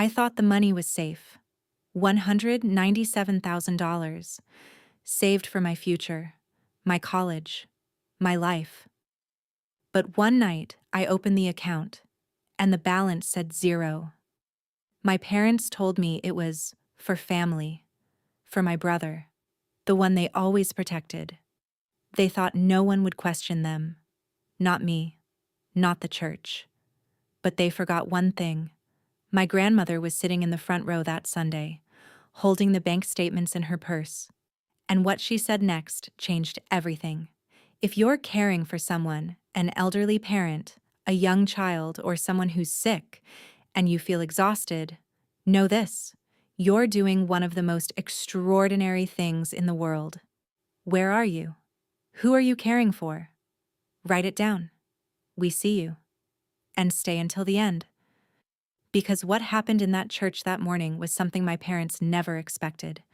I thought the money was safe. $197,000. Saved for my future, my college, my life. But one night, I opened the account, and the balance said zero. My parents told me it was for family, for my brother, the one they always protected. They thought no one would question them. Not me, not the church. But they forgot one thing. My grandmother was sitting in the front row that Sunday, holding the bank statements in her purse. And what she said next changed everything. If you're caring for someone, an elderly parent, a young child, or someone who's sick, and you feel exhausted, know this: you're doing one of the most extraordinary things in the world. Where are you? Who are you caring for? Write it down. We see you. And stay until the end. Because what happened in that church that morning was something my parents never expected.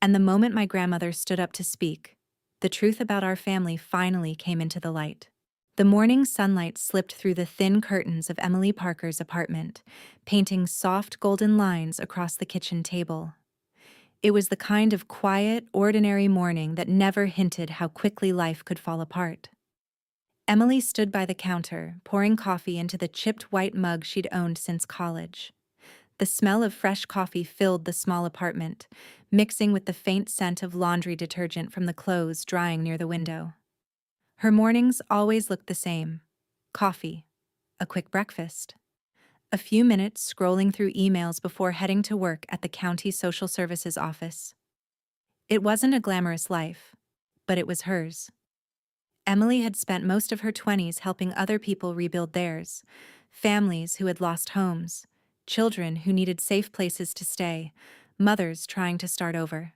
And the moment my grandmother stood up to speak, the truth about our family finally came into the light. The morning sunlight slipped through the thin curtains of Emily Parker's apartment, painting soft golden lines across the kitchen table. It was the kind of quiet, ordinary morning that never hinted how quickly life could fall apart. Emily stood by the counter, pouring coffee into the chipped white mug she'd owned since college. The smell of fresh coffee filled the small apartment, mixing with the faint scent of laundry detergent from the clothes drying near the window. Her mornings always looked the same: coffee, a quick breakfast, a few minutes scrolling through emails before heading to work at the county social services office. It wasn't a glamorous life, but it was hers. Emily had spent most of her 20s helping other people rebuild theirs: families who had lost homes, children who needed safe places to stay, mothers trying to start over.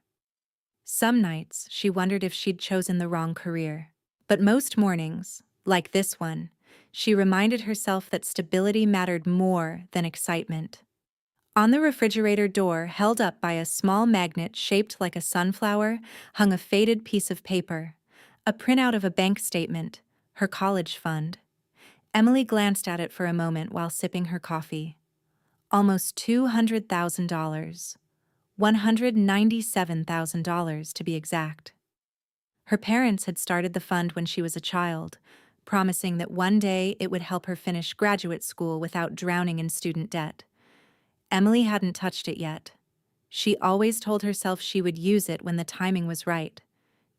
Some nights, she wondered if she'd chosen the wrong career. But most mornings, like this one, she reminded herself that stability mattered more than excitement. On the refrigerator door, held up by a small magnet shaped like a sunflower, hung a faded piece of paper, a printout of a bank statement, her college fund. Emily glanced at it for a moment while sipping her coffee. Almost $200,000. $197,000 to be exact. Her parents had started the fund when she was a child, promising that one day it would help her finish graduate school without drowning in student debt. Emily hadn't touched it yet. She always told herself she would use it when the timing was right.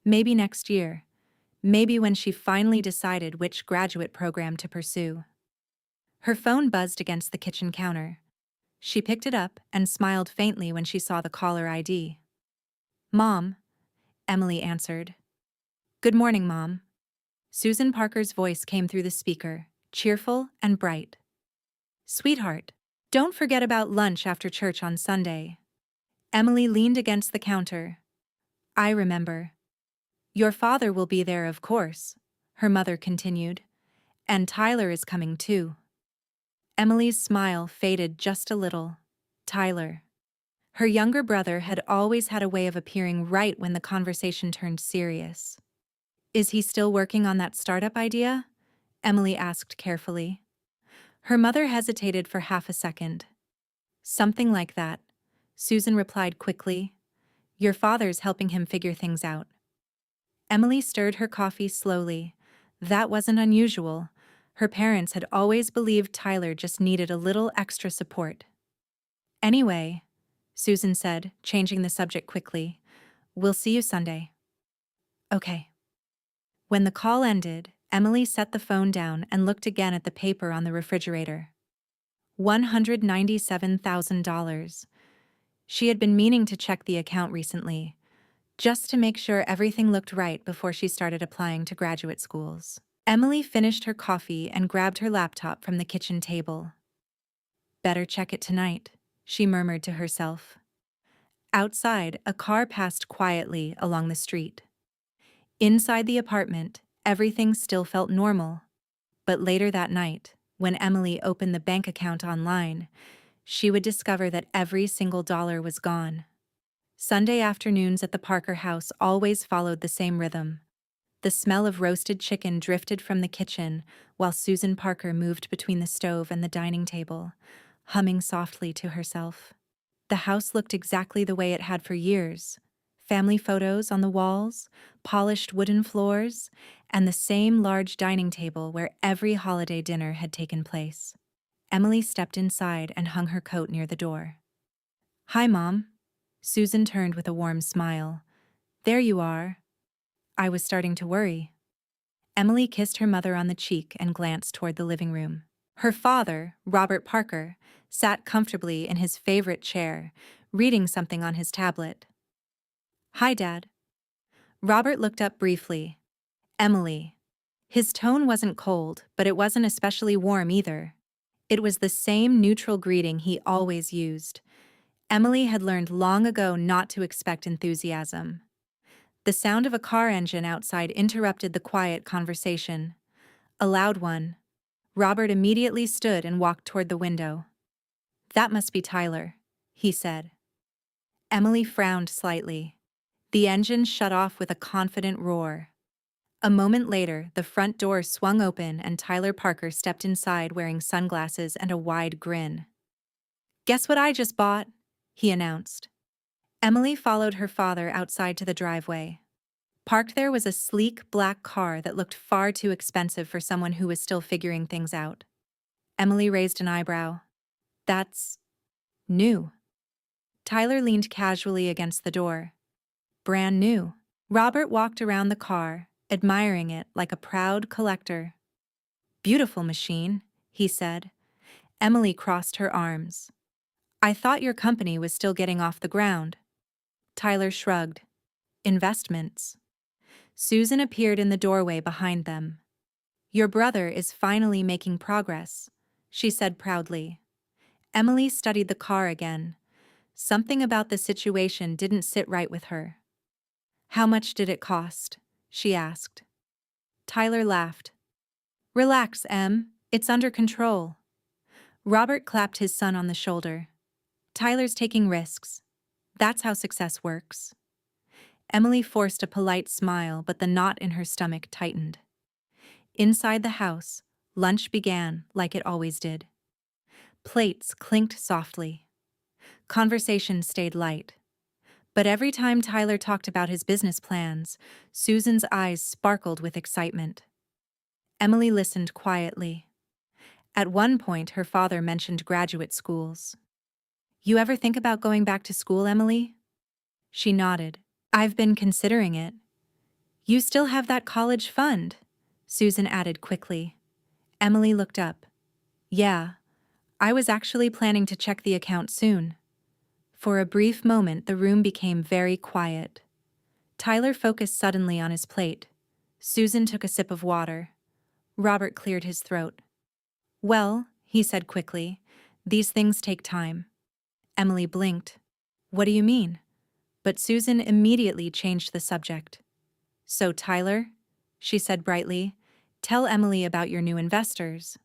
Maybe next year. Maybe when she finally decided which graduate program to pursue. Her phone buzzed against the kitchen counter. She picked it up and smiled faintly when she saw the caller ID. "Mom," Emily answered. "Good morning, Mom." Susan Parker's voice came through the speaker, cheerful and bright. "Sweetheart, don't forget about lunch after church on Sunday." Emily leaned against the counter. "I remember." "Your father will be there, of course," her mother continued. "And Tyler is coming too." Emily's smile faded just a little. Tyler. Her younger brother had always had a way of appearing right when the conversation turned serious. "Is he still working on that startup idea?" Emily asked carefully. Her mother hesitated for half a second. "Something like that," Susan replied quickly. "Your father's helping him figure things out." Emily stirred her coffee slowly. That wasn't unusual. Her parents had always believed Tyler just needed a little extra support. "Anyway," Susan said, changing the subject quickly, "we'll see you Sunday." "Okay." When the call ended, Emily set the phone down and looked again at the paper on the refrigerator. $197,000. She had been meaning to check the account recently, just to make sure everything looked right before she started applying to graduate schools. Emily finished her coffee and grabbed her laptop from the kitchen table. "Better check it tonight," she murmured to herself. Outside, a car passed quietly along the street. Inside the apartment, everything still felt normal. But later that night, when Emily opened the bank account online, she would discover that every single dollar was gone. Sunday afternoons at the Parker house always followed the same rhythm. The smell of roasted chicken drifted from the kitchen while Susan Parker moved between the stove and the dining table, humming softly to herself. The house looked exactly the way it had for years. Family photos on the walls, polished wooden floors, and the same large dining table where every holiday dinner had taken place. Emily stepped inside and hung her coat near the door. "Hi, Mom." Susan turned with a warm smile. "There you are." I was starting to worry. Emily kissed her mother on the cheek and glanced toward the living room. Her father, Robert Parker, sat comfortably in his favorite chair, reading something on his tablet. "Hi, Dad." Robert looked up briefly. "Emily." His tone wasn't cold, but it wasn't especially warm either. It was the same neutral greeting he always used. Emily had learned long ago not to expect enthusiasm. The sound of a car engine outside interrupted the quiet conversation. A loud one. Robert immediately stood and walked toward the window. "That must be Tyler," he said. Emily frowned slightly. The engine shut off with a confident roar. A moment later, the front door swung open and Tyler Parker stepped inside wearing sunglasses and a wide grin. "Guess what I just bought?" he announced. Emily followed her father outside to the driveway. Parked there was a sleek black car that looked far too expensive for someone who was still figuring things out. Emily raised an eyebrow. "That's new." Tyler leaned casually against the door. "Brand new." Robert walked around the car, admiring it like a proud collector. "Beautiful machine," he said. Emily crossed her arms. "I thought your company was still getting off the ground." Tyler shrugged. "Investments." Susan appeared in the doorway behind them. "Your brother is finally making progress," she said proudly. Emily studied the car again. Something about the situation didn't sit right with her. "How much did it cost?" she asked. Tyler laughed. "Relax, Em. It's under control." Robert clapped his son on the shoulder. "Tyler's taking risks. That's how success works." Emily forced a polite smile, but the knot in her stomach tightened. Inside the house, lunch began like it always did. Plates clinked softly. Conversation stayed light. But every time Tyler talked about his business plans, Susan's eyes sparkled with excitement. Emily listened quietly. At one point, her father mentioned graduate schools. "You ever think about going back to school, Emily?" She nodded. "I've been considering it." "You still have that college fund," Susan added quickly. Emily looked up. "Yeah, I was actually planning to check the account soon." For a brief moment, the room became very quiet. Tyler focused suddenly on his plate. Susan took a sip of water. Robert cleared his throat. "Well," he said quickly, "these things take time." Emily blinked. "What do you mean?" But Susan immediately changed the subject. "So, Tyler," she said brightly, "tell Emily about your new investors."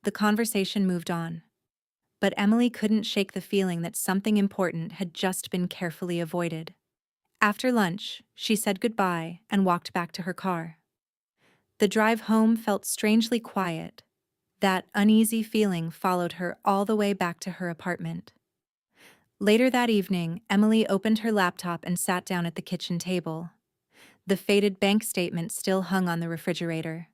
The conversation moved on. But Emily couldn't shake the feeling that something important had just been carefully avoided. After lunch, she said goodbye and walked back to her car. The drive home felt strangely quiet. That uneasy feeling followed her all the way back to her apartment. Later that evening, Emily opened her laptop and sat down at the kitchen table. The faded bank statement still hung on the refrigerator.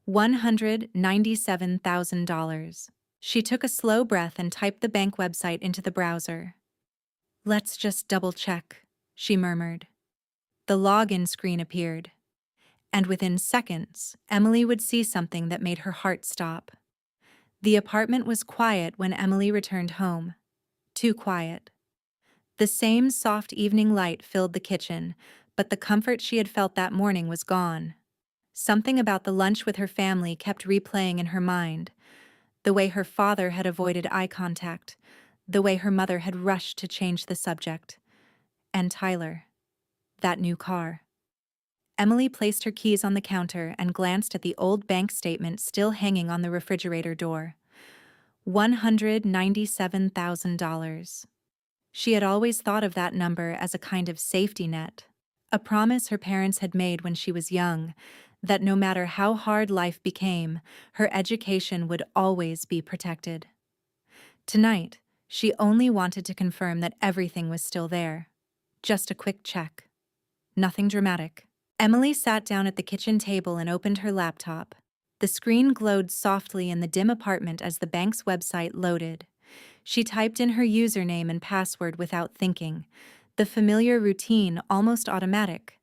$197,000. She took a slow breath and typed the bank website into the browser. "Let's just double-check," she murmured. The login screen appeared. And within seconds, Emily would see something that made her heart stop. The apartment was quiet when Emily returned home. Too quiet. The same soft evening light filled the kitchen, but the comfort she had felt that morning was gone. Something about the lunch with her family kept replaying in her mind. The way her father had avoided eye contact, the way her mother had rushed to change the subject. And Tyler. That new car. Emily placed her keys on the counter and glanced at the old bank statement still hanging on the refrigerator door. $197,000. She had always thought of that number as a kind of safety net, a promise her parents had made when she was young, that no matter how hard life became, her education would always be protected. Tonight, she only wanted to confirm that everything was still there. Just a quick check. Nothing dramatic. Emily sat down at the kitchen table and opened her laptop. The screen glowed softly in the dim apartment as the bank's website loaded. She typed in her username and password without thinking, the familiar routine almost automatic.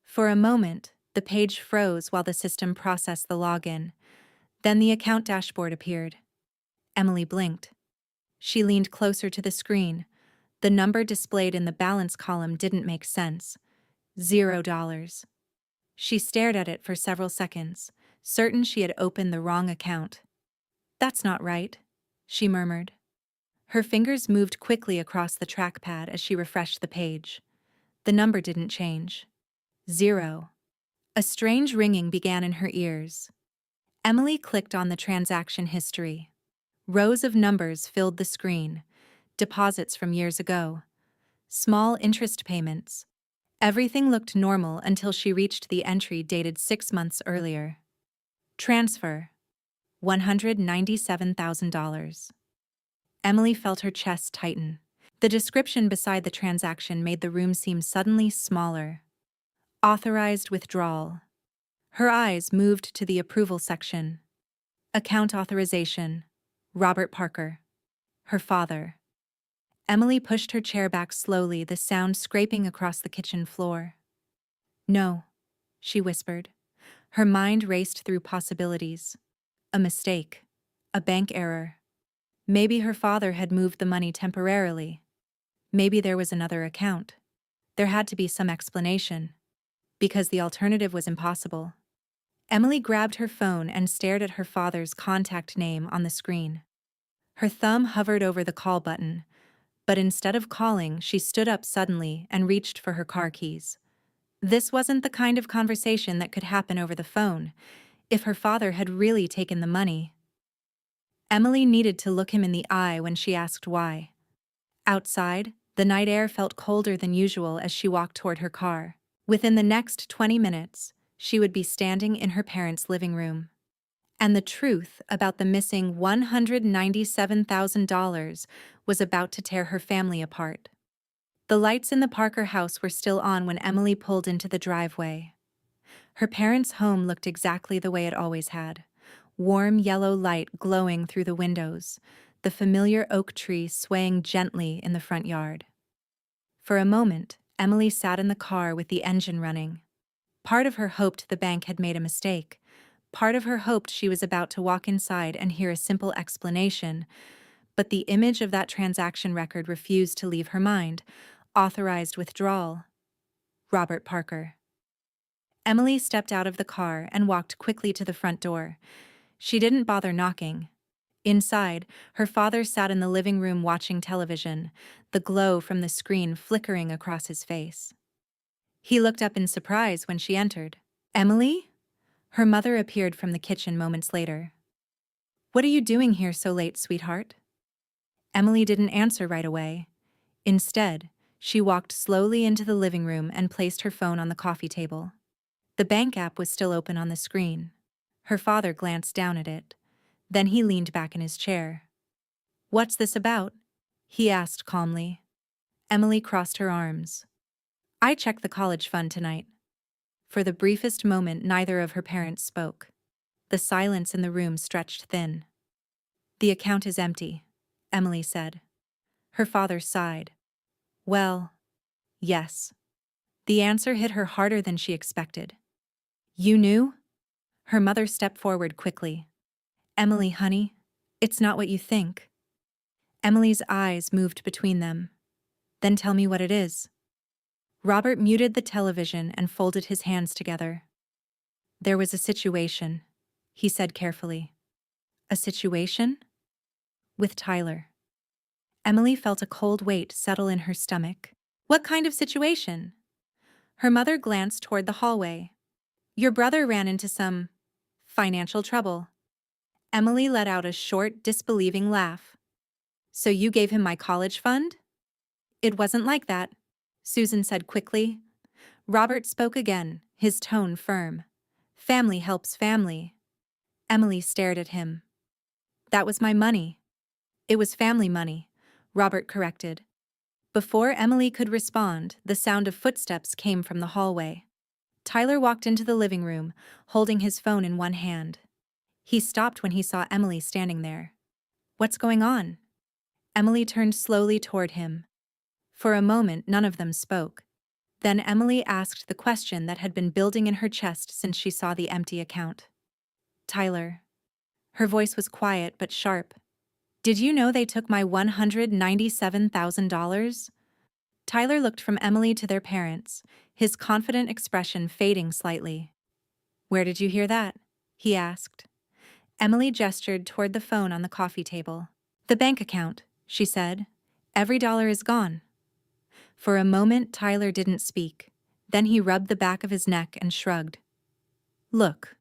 For a moment, the page froze while the system processed the login. Then the account dashboard appeared. Emily blinked. She leaned closer to the screen. The number displayed in the balance column didn't make sense. $0. She stared at it for several seconds, certain she had opened the wrong account. "That's not right," she murmured. Her fingers moved quickly across the trackpad as she refreshed the page. The number didn't change. 0. A strange ringing began in her ears. Emily clicked on the transaction history. Rows of numbers filled the screen. Deposits from years ago. Small interest payments. Everything looked normal until she reached the entry dated 6 months earlier. Transfer. $197,000. Emily felt her chest tighten. The description beside the transaction made the room seem suddenly smaller. Authorized withdrawal. Her eyes moved to the approval section. Account authorization. Robert Parker. Her father. Emily pushed her chair back slowly, the sound scraping across the kitchen floor. "No," she whispered. Her mind raced through possibilities. A mistake. A bank error. Maybe her father had moved the money temporarily. Maybe there was another account. There had to be some explanation. Because the alternative was impossible. Emily grabbed her phone and stared at her father's contact name on the screen. Her thumb hovered over the call button, but instead of calling, she stood up suddenly and reached for her car keys. This wasn't the kind of conversation that could happen over the phone. If her father had really taken the money. Emily needed to look him in the eye when she asked why. Outside, the night air felt colder than usual as she walked toward her car. Within the next 20 minutes, she would be standing in her parents' living room. And the truth about the missing $197,000 was about to tear her family apart. The lights in the Parker house were still on when Emily pulled into the driveway. Her parents' home looked exactly the way it always had. Warm yellow light glowing through the windows, the familiar oak tree swaying gently in the front yard. For a moment, Emily sat in the car with the engine running. Part of her hoped the bank had made a mistake. Part of her hoped she was about to walk inside and hear a simple explanation, but the image of that transaction record refused to leave her mind. Authorized withdrawal. Robert Parker. Emily stepped out of the car and walked quickly to the front door. She didn't bother knocking. Inside, her father sat in the living room watching television, the glow from the screen flickering across his face. He looked up in surprise when she entered. "Emily?" Her mother appeared from the kitchen moments later. "What are you doing here so late, sweetheart?" Emily didn't answer right away. Instead, she walked slowly into the living room and placed her phone on the coffee table. The bank app was still open on the screen. Her father glanced down at it. Then he leaned back in his chair. "What's this about?" he asked calmly. Emily crossed her arms. "I checked the college fund tonight." For the briefest moment, neither of her parents spoke. The silence in the room stretched thin. "The account is empty," Emily said. Her father sighed. "Well, yes." The answer hit her harder than she expected. "You knew?" Her mother stepped forward quickly. "Emily, honey, it's not what you think." Emily's eyes moved between them. "Then tell me what it is." Robert muted the television and folded his hands together. "There was a situation," he said carefully. "A situation?" "With Tyler." Emily felt a cold weight settle in her stomach. "What kind of situation?" Her mother glanced toward the hallway. "Your brother ran into some financial trouble." Emily let out a short, disbelieving laugh. "So you gave him my college fund?" "It wasn't like that," Susan said quickly. Robert spoke again, his tone firm. "Family helps family." Emily stared at him. "That was my money." It was family money, Robert corrected. Before Emily could respond, the sound of footsteps came from the hallway. Tyler walked into the living room, holding his phone in one hand. He stopped when he saw Emily standing there. "What's going on?" Emily turned slowly toward him. For a moment, none of them spoke. Then Emily asked the question that had been building in her chest since she saw the empty account. "Tyler." Her voice was quiet but sharp. "Did you know they took my $197,000? Tyler looked from Emily to their parents, his confident expression fading slightly. "Where did you hear that?" he asked. Emily gestured toward the phone on the coffee table. "The bank account," she said. "Every dollar is gone." For a moment, Tyler didn't speak. Then he rubbed the back of his neck and shrugged. "Look,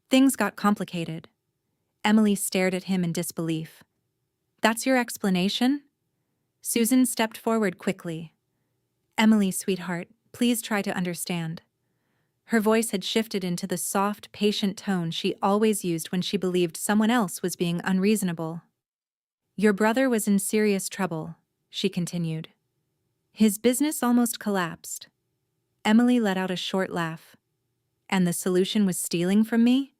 things got complicated." Emily stared at him in disbelief. "That's your explanation?" Susan stepped forward quickly. "Emily, sweetheart, please try to understand." Her voice had shifted into the soft, patient tone she always used when she believed someone else was being unreasonable. "Your brother was in serious trouble," she continued. "His business almost collapsed." Emily let out a short laugh. "And the solution was stealing from me?"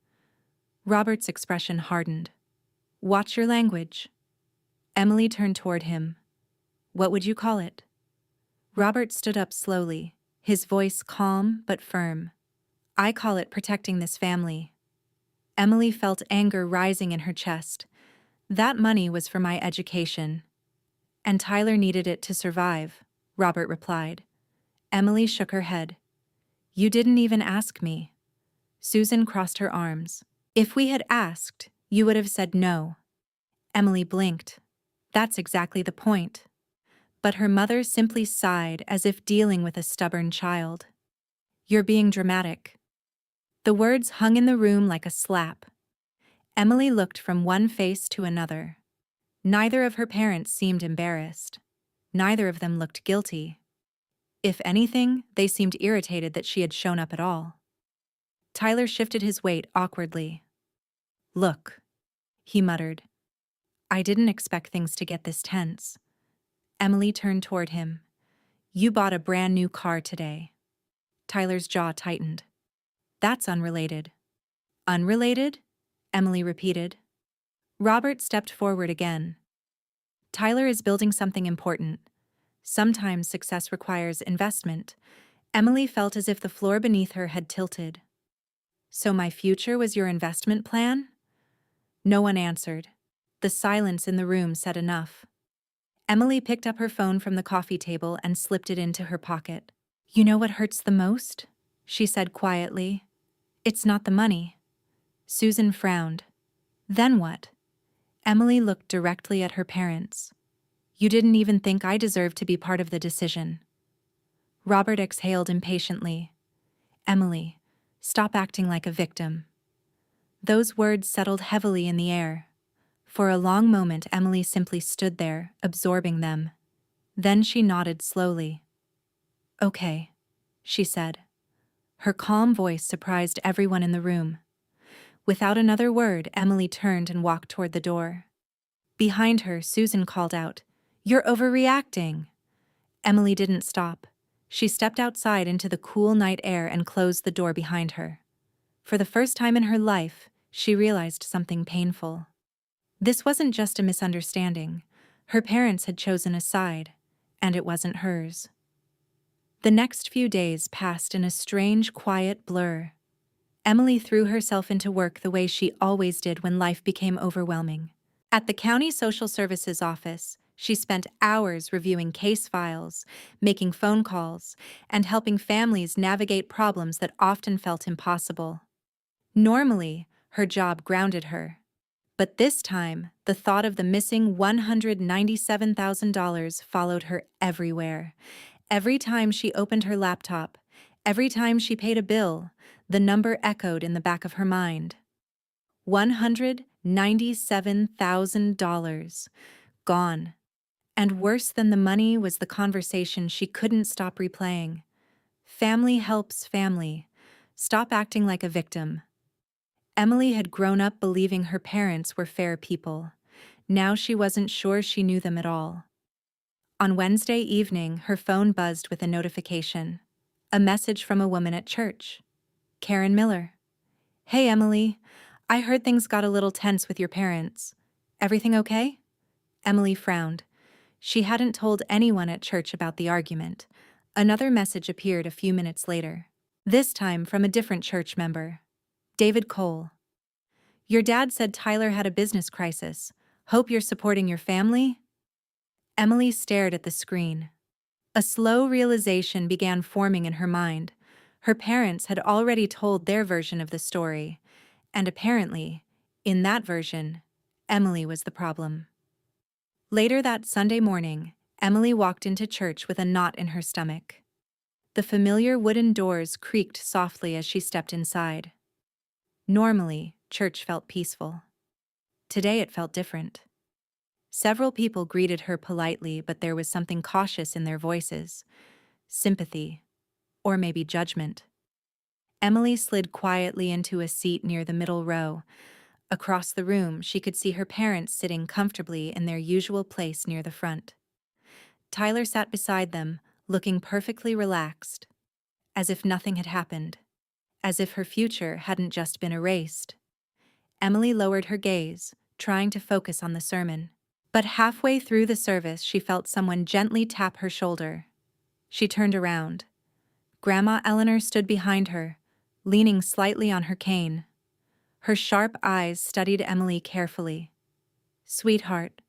Robert's expression hardened. "Watch your language." Emily turned toward him. "What would you call it?" Robert stood up slowly, his voice calm but firm. "I call it protecting this family." Emily felt anger rising in her chest. "That money was for my education." "And Tyler needed it to survive," Robert replied. Emily shook her head. "You didn't even ask me." Susan crossed her arms. "If we had asked, you would have said no." Emily blinked. "That's exactly the point." But her mother simply sighed as if dealing with a stubborn child. "You're being dramatic." The words hung in the room like a slap. Emily looked from one face to another. Neither of her parents seemed embarrassed. Neither of them looked guilty. If anything, they seemed irritated that she had shown up at all. Tyler shifted his weight awkwardly. "Look," he muttered. "I didn't expect things to get this tense." Emily turned toward him. "You bought a brand new car today." Tyler's jaw tightened. "That's unrelated." "Unrelated?" Emily repeated. Robert stepped forward again. "Tyler is building something important. Sometimes success requires investment." Emily felt as if the floor beneath her had tilted. "So my future was your investment plan?" No one answered. The silence in the room said enough. Emily picked up her phone from the coffee table and slipped it into her pocket. "You know what hurts the most?" she said quietly. "It's not the money." Susan frowned. "Then what?" Emily looked directly at her parents. "You didn't even think I deserved to be part of the decision." Robert exhaled impatiently. "Emily, stop acting like a victim." Those words settled heavily in the air. For a long moment, Emily simply stood there, absorbing them. Then she nodded slowly. "Okay," she said. Her calm voice surprised everyone in the room. Without another word, Emily turned and walked toward the door. Behind her, Susan called out, "You're overreacting." Emily didn't stop. She stepped outside into the cool night air and closed the door behind her. For the first time in her life, she realized something painful. This wasn't just a misunderstanding. Her parents had chosen a side, and it wasn't hers. The next few days passed in a strange, quiet blur. Emily threw herself into work the way she always did when life became overwhelming. At the county social services office, she spent hours reviewing case files, making phone calls, and helping families navigate problems that often felt impossible. Normally, her job grounded her. But this time, the thought of the missing $197,000 followed her everywhere. Every time she opened her laptop, every time she paid a bill, the number echoed in the back of her mind. $197,000. Gone. And worse than the money was the conversation she couldn't stop replaying. Family helps family. Stop acting like a victim. Emily had grown up believing her parents were fair people. Now she wasn't sure she knew them at all. On Wednesday evening, her phone buzzed with a notification. A message from a woman at church. Karen Miller. "Hey, Emily. I heard things got a little tense with your parents. Everything okay?" Emily frowned. She hadn't told anyone at church about the argument. Another message appeared a few minutes later. This time from a different church member. David Cole. "Your dad said Tyler had a business crisis. Hope you're supporting your family?" Emily stared at the screen. A slow realization began forming in her mind. Her parents had already told their version of the story, and apparently, in that version, Emily was the problem. Later that Sunday morning, Emily walked into church with a knot in her stomach. The familiar wooden doors creaked softly as she stepped inside. Normally, church felt peaceful. Today it felt different. Several people greeted her politely, but there was something cautious in their voices. Sympathy. Or maybe judgment. Emily slid quietly into a seat near the middle row. Across the room, she could see her parents sitting comfortably in their usual place near the front. Tyler sat beside them, looking perfectly relaxed, as if nothing had happened, as if her future hadn't just been erased. Emily lowered her gaze, trying to focus on the sermon. But halfway through the service, she felt someone gently tap her shoulder. She turned around. Grandma Eleanor stood behind her, leaning slightly on her cane. Her sharp eyes studied Emily carefully. "Sweetheart,"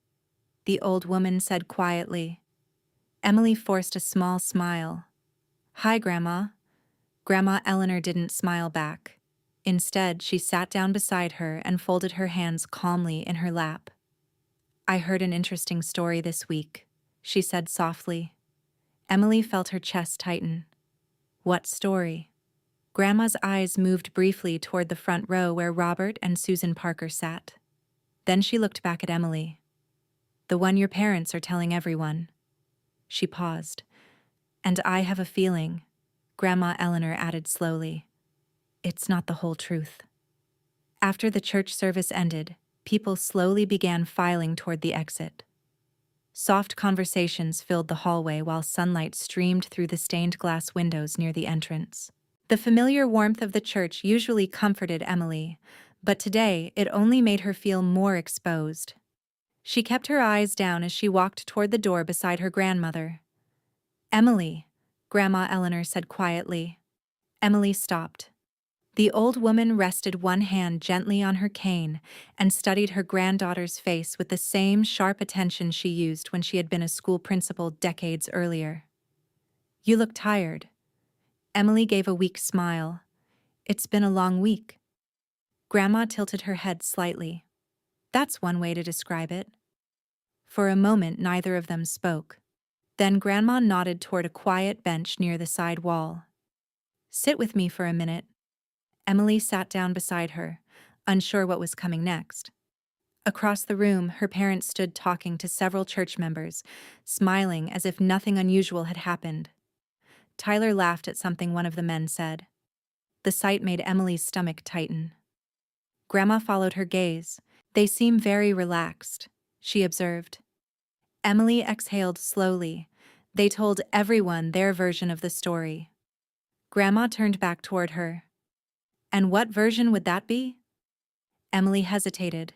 the old woman said quietly. Emily forced a small smile. "Hi, Grandma." Grandma Eleanor didn't smile back. Instead, she sat down beside her and folded her hands calmly in her lap. "I heard an interesting story this week," she said softly. Emily felt her chest tighten. "What story?" Grandma's eyes moved briefly toward the front row where Robert and Susan Parker sat. Then she looked back at Emily. "The one your parents are telling everyone." She paused. "And I have a feeling," Grandma Eleanor added slowly, "it's not the whole truth." After the church service ended, people slowly began filing toward the exit. Soft conversations filled the hallway while sunlight streamed through the stained glass windows near the entrance. The familiar warmth of the church usually comforted Emily, but today it only made her feel more exposed. She kept her eyes down as she walked toward the door beside her grandmother. "Emily," Grandma Eleanor said quietly. Emily stopped. The old woman rested one hand gently on her cane and studied her granddaughter's face with the same sharp attention she used when she had been a school principal decades earlier. "You look tired." Emily gave a weak smile. "It's been a long week." Grandma tilted her head slightly. "That's one way to describe it." For a moment, neither of them spoke. Then Grandma nodded toward a quiet bench near the side wall. "Sit with me for a minute." Emily sat down beside her, unsure what was coming next. Across the room, her parents stood talking to several church members, smiling as if nothing unusual had happened. Tyler laughed at something one of the men said. The sight made Emily's stomach tighten. Grandma followed her gaze. "They seem very relaxed," she observed. Emily exhaled slowly. They told everyone their version of the story. Grandma turned back toward her. "And what version would that be?" Emily hesitated.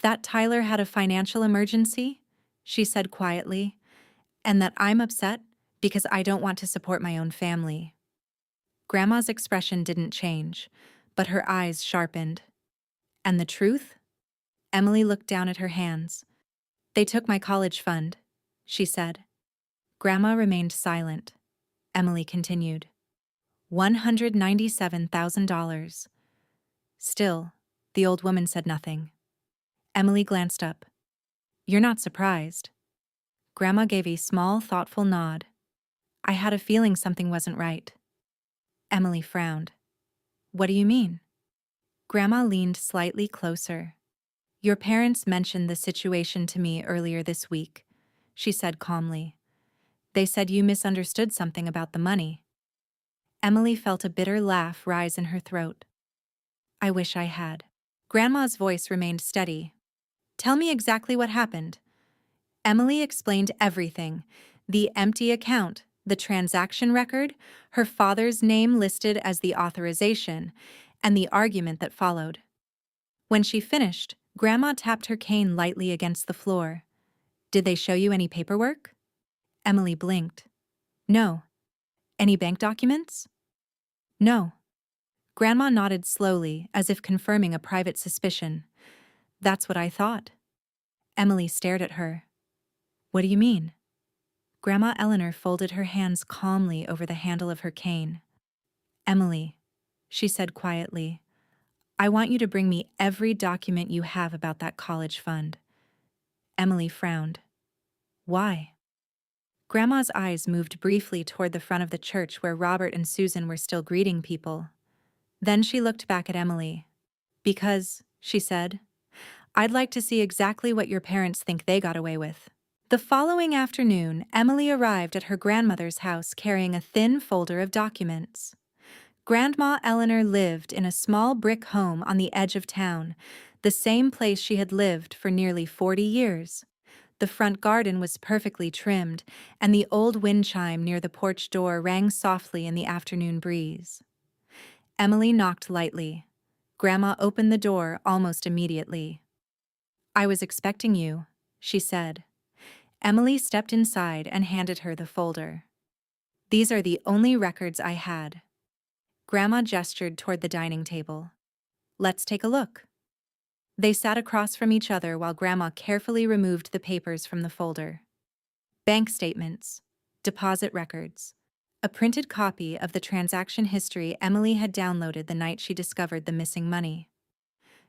"That Tyler had a financial emergency," she said quietly, "and that I'm upset because I don't want to support my own family." Grandma's expression didn't change, but her eyes sharpened. "And the truth?" Emily looked down at her hands. "They took my college fund," she said. Grandma remained silent. Emily continued. $197,000. Still, the old woman said nothing. Emily glanced up. "You're not surprised?" Grandma gave a small, thoughtful nod. "I had a feeling something wasn't right." Emily frowned. "What do you mean?" Grandma leaned slightly closer. "Your parents mentioned the situation to me earlier this week," she said calmly. "They said you misunderstood something about the money." Emily felt a bitter laugh rise in her throat. "I wish I had." Grandma's voice remained steady. Tell me exactly what happened. Emily explained everything: the empty account, the transaction record, her father's name listed as the authorization, and the argument that followed. When she finished, Grandma tapped her cane lightly against the floor. Did they show you any paperwork? Emily blinked. No. Any bank documents? No. Grandma nodded slowly, as if confirming a private suspicion. That's what I thought. Emily stared at her. What do you mean? Grandma Eleanor folded her hands calmly over the handle of her cane. Emily, she said quietly, I want you to bring me every document you have about that college fund. Emily frowned. Why? Grandma's eyes moved briefly toward the front of the church where Robert and Susan were still greeting people. Then she looked back at Emily. Because, she said, I'd like to see exactly what your parents think they got away with. The following afternoon, Emily arrived at her grandmother's house carrying a thin folder of documents. Grandma Eleanor lived in a small brick home on the edge of town, the same place she had lived for nearly 40 years. The front garden was perfectly trimmed, and the old wind chime near the porch door rang softly in the afternoon breeze. Emily knocked lightly. Grandma opened the door almost immediately. I was expecting you, she said. Emily stepped inside and handed her the folder. These are the only records I had. Grandma gestured toward the dining table. Let's take a look. They sat across from each other while Grandma carefully removed the papers from the folder. Bank statements, deposit records, a printed copy of the transaction history Emily had downloaded the night she discovered the missing money.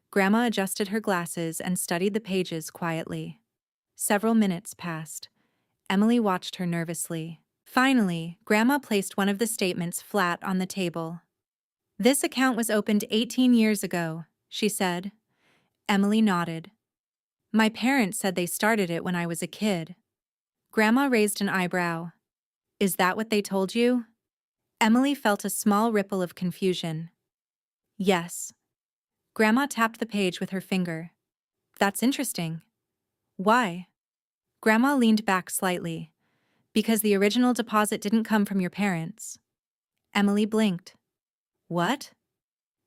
Grandma adjusted her glasses and studied the pages quietly. Several minutes passed. Emily watched her nervously. Finally, Grandma placed one of the statements flat on the table. This account was opened 18 years ago, she said. Emily nodded. My parents said they started it when I was a kid. Grandma raised an eyebrow. Is that what they told you? Emily felt a small ripple of confusion. Yes. Grandma tapped the page with her finger. That's interesting. Why? Grandma leaned back slightly. Because the original deposit didn't come from your parents. Emily blinked. What?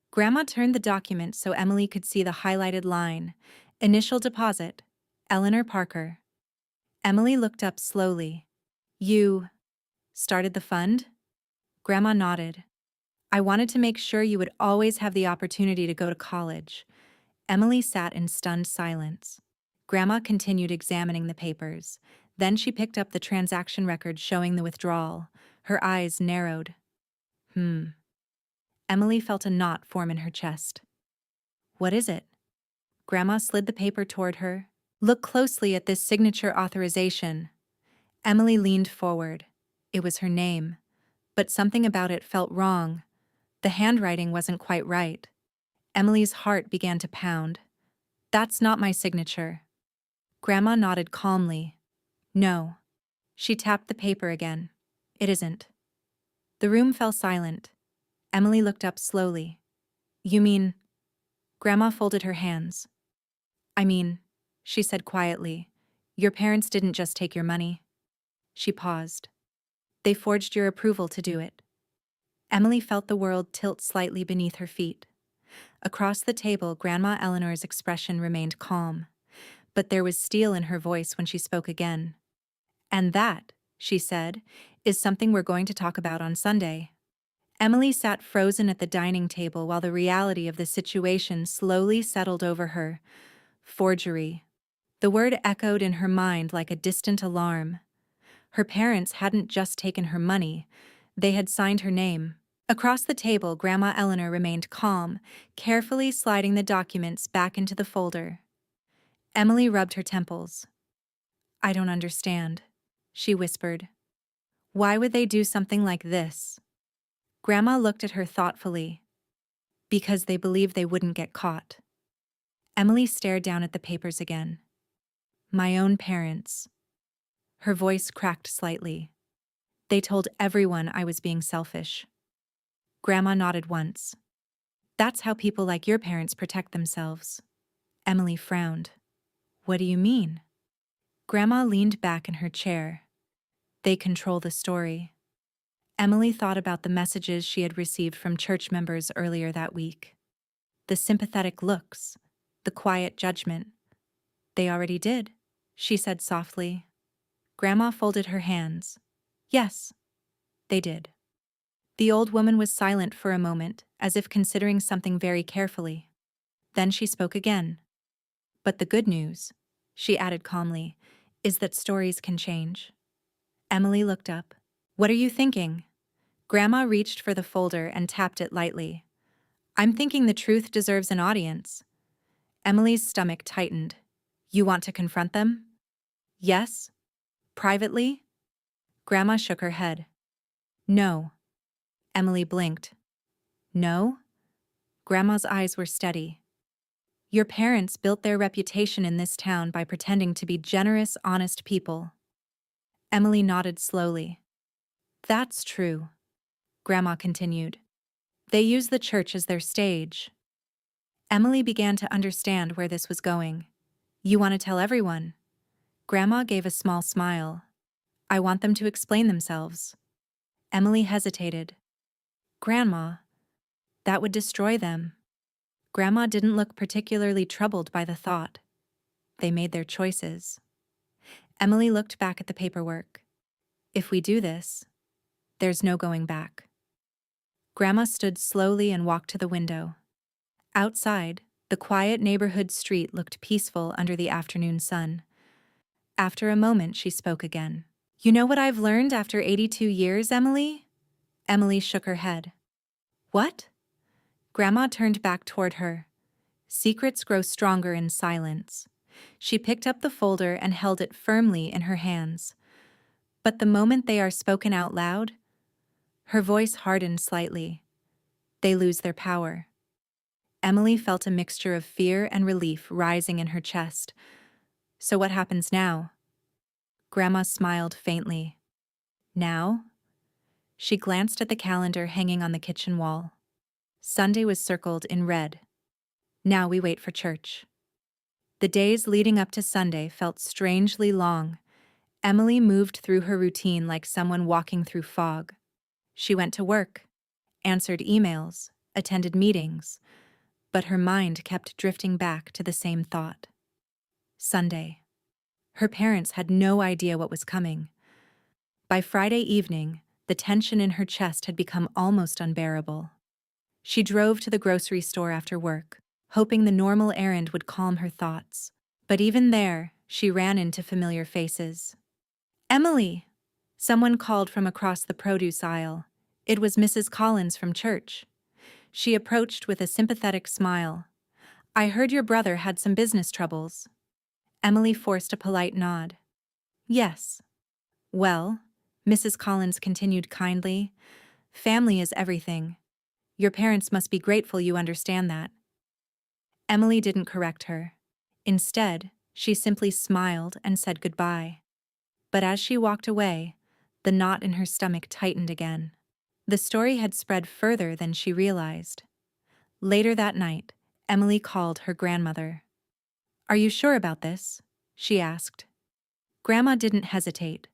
Grandma turned the document so Emily could see the highlighted line. Initial deposit, Eleanor Parker. Emily looked up slowly. You started the fund? Grandma nodded. I wanted to make sure you would always have the opportunity to go to college. Emily sat in stunned silence. Grandma continued examining the papers. Then she picked up the transaction record showing the withdrawal. Her eyes narrowed. Emily felt a knot form in her chest. What is it? Grandma slid the paper toward her. Look closely at this signature authorization. Emily leaned forward. It was her name. But something about it felt wrong. The handwriting wasn't quite right. Emily's heart began to pound. That's not my signature. Grandma nodded calmly. No. She tapped the paper again. It isn't. The room fell silent. Emily looked up slowly. You mean? Grandma folded her hands. I mean, she said quietly, your parents didn't just take your money. She paused. They forged your approval to do it. Emily felt the world tilt slightly beneath her feet. Across the table, Grandma Eleanor's expression remained calm, but there was steel in her voice when she spoke again. And that, she said, is something we're going to talk about on Sunday. Emily sat frozen at the dining table while the reality of the situation slowly settled over her. Forgery. The word echoed in her mind like a distant alarm. Her parents hadn't just taken her money, they had signed her name. Across the table, Grandma Eleanor remained calm, carefully sliding the documents back into the folder. Emily rubbed her temples. I don't understand, she whispered. Why would they do something like this? Grandma looked at her thoughtfully. Because they believed they wouldn't get caught. Emily stared down at the papers again. My own parents. Her voice cracked slightly. They told everyone I was being selfish. Grandma nodded once. That's how people like your parents protect themselves. Emily frowned. What do you mean? Grandma leaned back in her chair. They control the story. Emily thought about the messages she had received from church members earlier that week. The sympathetic looks, the quiet judgment. They already did, she said softly. Grandma folded her hands. Yes, they did. The old woman was silent for a moment, as if considering something very carefully. Then she spoke again. But the good news, she added calmly, is that stories can change. Emily looked up. What are you thinking? Grandma reached for the folder and tapped it lightly. I'm thinking the truth deserves an audience. Emily's stomach tightened. You want to confront them? Yes. Privately? Grandma shook her head. No. Emily blinked. No? Grandma's eyes were steady. Your parents built their reputation in this town by pretending to be generous, honest people. Emily nodded slowly. That's true, Grandma continued. They use the church as their stage. Emily began to understand where this was going. You want to tell everyone? Grandma gave a small smile. I want them to explain themselves. Emily hesitated. Grandma, that would destroy them. Grandma didn't look particularly troubled by the thought. They made their choices. Emily looked back at the paperwork. If we do this, there's no going back. Grandma stood slowly and walked to the window. Outside, the quiet neighborhood street looked peaceful under the afternoon sun. After a moment, she spoke again. You know what I've learned after 82 years, Emily? Emily shook her head. What? Grandma turned back toward her. Secrets grow stronger in silence. She picked up the folder and held it firmly in her hands. But the moment they are spoken out loud, her voice hardened slightly. They lose their power. Emily felt a mixture of fear and relief rising in her chest. So what happens now? Grandma smiled faintly. Now? She glanced at the calendar hanging on the kitchen wall. Sunday was circled in red. Now we wait for church. The days leading up to Sunday felt strangely long. Emily moved through her routine like someone walking through fog. She went to work, answered emails, attended meetings, but her mind kept drifting back to the same thought. Sunday. Her parents had no idea what was coming. By Friday evening, the tension in her chest had become almost unbearable. She drove to the grocery store after work, hoping the normal errand would calm her thoughts. But even there, she ran into familiar faces. Emily! Someone called from across the produce aisle. It was Mrs. Collins from church. She approached with a sympathetic smile. I heard your brother had some business troubles. Emily forced a polite nod. Yes. Well, Mrs. Collins continued kindly, family is everything. Your parents must be grateful you understand that. Emily didn't correct her. Instead, she simply smiled and said goodbye. But as she walked away, the knot in her stomach tightened again. The story had spread further than she realized. Later that night, Emily called her grandmother. Are you sure about this? She asked. Grandma didn't hesitate.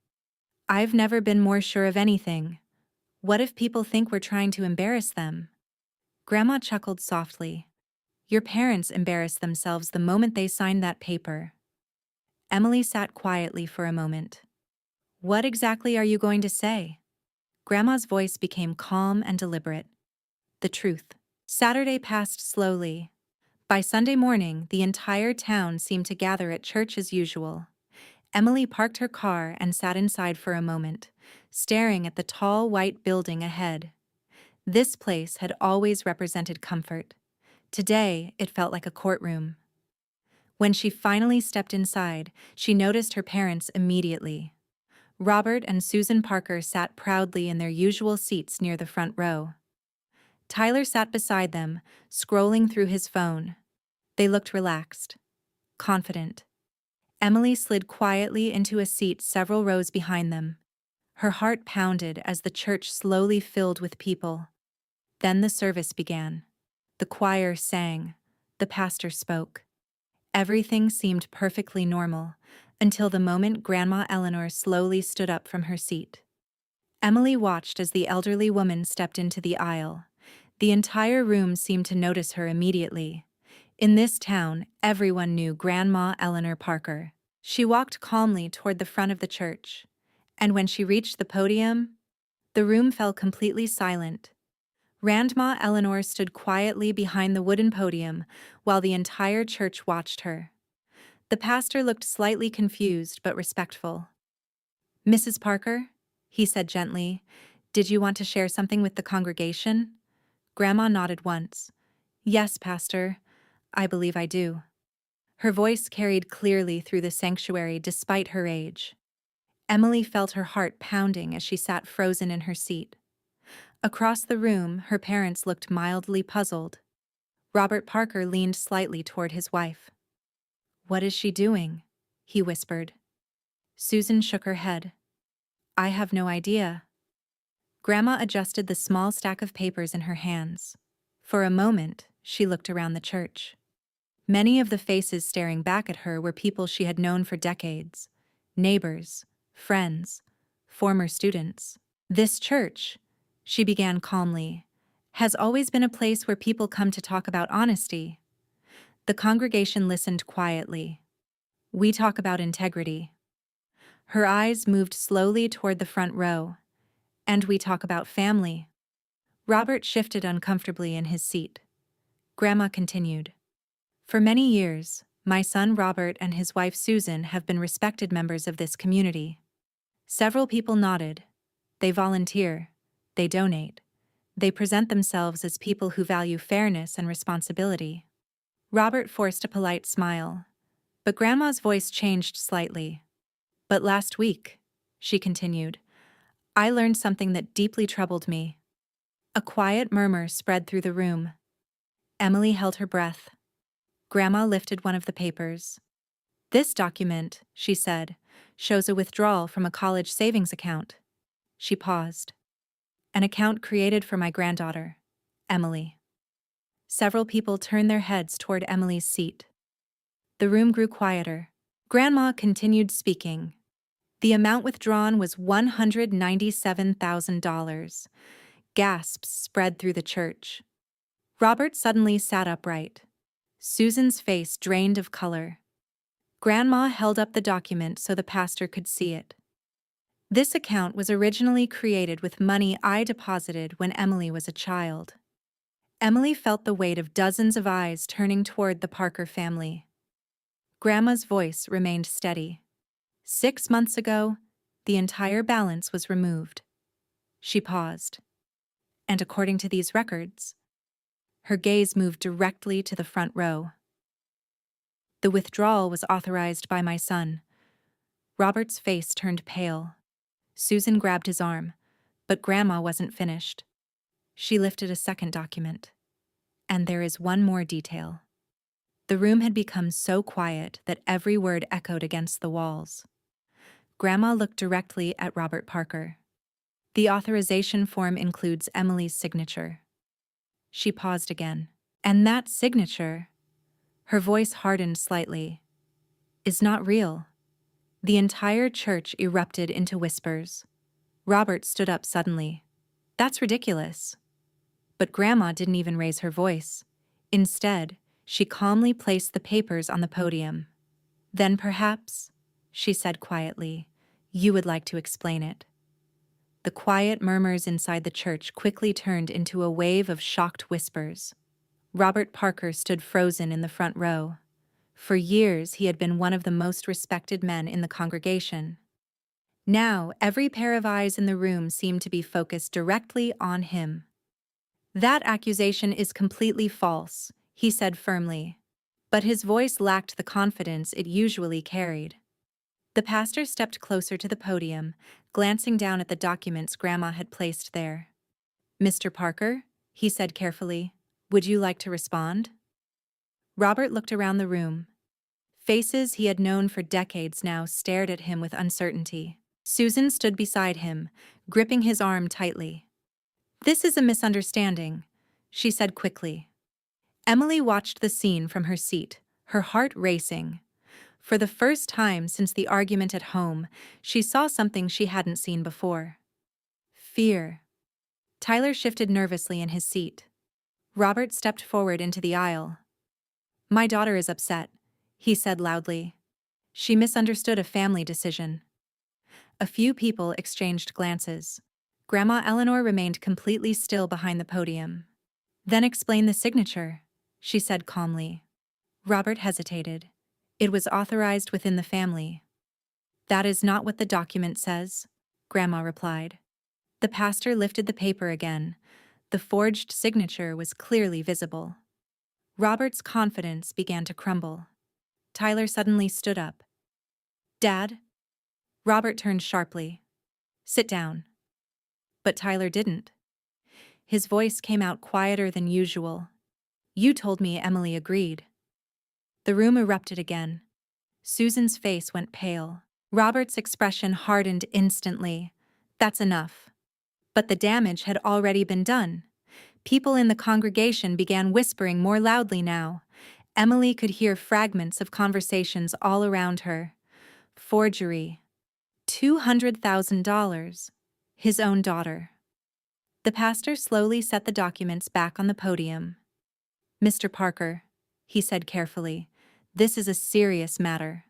I've never been more sure of anything. What if people think we're trying to embarrass them? Grandma chuckled softly. Your parents embarrassed themselves the moment they signed that paper. Emily sat quietly for a moment. What exactly are you going to say? Grandma's voice became calm and deliberate. The truth. Saturday passed slowly. By Sunday morning, the entire town seemed to gather at church as usual. Emily parked her car and sat inside for a moment, staring at the tall white building ahead. This place had always represented comfort. Today, it felt like a courtroom. When she finally stepped inside, she noticed her parents immediately. Robert and Susan Parker sat proudly in their usual seats near the front row. Tyler sat beside them, scrolling through his phone. They looked relaxed, confident. Emily slid quietly into a seat several rows behind them. Her heart pounded as the church slowly filled with people. Then the service began. The choir sang. The pastor spoke. Everything seemed perfectly normal, until the moment Grandma Eleanor slowly stood up from her seat. Emily watched as the elderly woman stepped into the aisle. The entire room seemed to notice her immediately. In this town, everyone knew Grandma Eleanor Parker. She walked calmly toward the front of the church, and when she reached the podium, the room fell completely silent. Grandma Eleanor stood quietly behind the wooden podium while the entire church watched her. The pastor looked slightly confused but respectful. "Mrs. Parker," he said gently, "did you want to share something with the congregation?" Grandma nodded once. "Yes, Pastor, I believe I do." Her voice carried clearly through the sanctuary despite her age. Emily felt her heart pounding as she sat frozen in her seat. Across the room, her parents looked mildly puzzled. Robert Parker leaned slightly toward his wife. "What is she doing?" he whispered. Susan shook her head. "I have no idea." Grandma adjusted the small stack of papers in her hands. For a moment, she looked around the church. Many of the faces staring back at her were people she had known for decades: neighbors, friends, former students. "This church," she began calmly, "has always been a place where people come to talk about honesty." The congregation listened quietly. "We talk about integrity." Her eyes moved slowly toward the front row. "And we talk about family." Robert shifted uncomfortably in his seat. Grandma continued. "For many years, my son Robert and his wife Susan have been respected members of this community." Several people nodded. They volunteer. They donate. They present themselves as people who value fairness and responsibility. Robert forced a polite smile, but Grandma's voice changed slightly. "But last week," she continued, "I learned something that deeply troubled me." A quiet murmur spread through the room. Emily held her breath. Grandma lifted one of the papers. "This document," she said, "shows a withdrawal from a college savings account." She paused. "An account created for my granddaughter, Emily." Several people turned their heads toward Emily's seat. The room grew quieter. Grandma continued speaking. "The amount withdrawn was $197,000. Gasps spread through the church. Robert suddenly sat upright. Susan's face drained of color. Grandma held up the document so the pastor could see it. "This account was originally created with money I deposited when Emily was a child." Emily felt the weight of dozens of eyes turning toward the Parker family. Grandma's voice remained steady. "6 months ago, the entire balance was removed." She paused. "And according to these records," her gaze moved directly to the front row, "the withdrawal was authorized by my son." Robert's face turned pale. Susan grabbed his arm, but Grandma wasn't finished. She lifted a second document. "And there is one more detail." The room had become so quiet that every word echoed against the walls. Grandma looked directly at Robert Parker. "The authorization form includes Emily's signature." She paused again. "And that signature," her voice hardened slightly, "is not real." The entire church erupted into whispers. Robert stood up suddenly. "That's ridiculous." But Grandma didn't even raise her voice. Instead, she calmly placed the papers on the podium. "Then perhaps," she said quietly, "you would like to explain it." The quiet murmurs inside the church quickly turned into a wave of shocked whispers. Robert Parker stood frozen in the front row. For years, he had been one of the most respected men in the congregation. Now, every pair of eyes in the room seemed to be focused directly on him. "That accusation is completely false," he said firmly. But his voice lacked the confidence it usually carried. The pastor stepped closer to the podium, glancing down at the documents Grandma had placed there. "Mr. Parker," he said carefully, "would you like to respond?" Robert looked around the room. Faces he had known for decades now stared at him with uncertainty. Susan stood beside him, gripping his arm tightly. "This is a misunderstanding," she said quickly. Emily watched the scene from her seat, her heart racing. For the first time since the argument at home, she saw something she hadn't seen before. Fear. Tyler shifted nervously in his seat. Robert stepped forward into the aisle. "My daughter is upset," he said loudly. "She misunderstood a family decision." A few people exchanged glances. Grandma Eleanor remained completely still behind the podium. "Then explain the signature," she said calmly. Robert hesitated. "It was authorized within the family." "That is not what the document says," Grandma replied. The pastor lifted the paper again. The forged signature was clearly visible. Robert's confidence began to crumble. Tyler suddenly stood up. "Dad?" Robert turned sharply. "Sit down." But Tyler didn't. His voice came out quieter than usual. "You told me Emily agreed." The room erupted again. Susan's face went pale. Robert's expression hardened instantly. "That's enough." But the damage had already been done. People in the congregation began whispering more loudly now. Emily could hear fragments of conversations all around her. Forgery. $200,000. His own daughter. The pastor slowly set the documents back on the podium. "Mr. Parker," he said carefully, "this is a serious matter."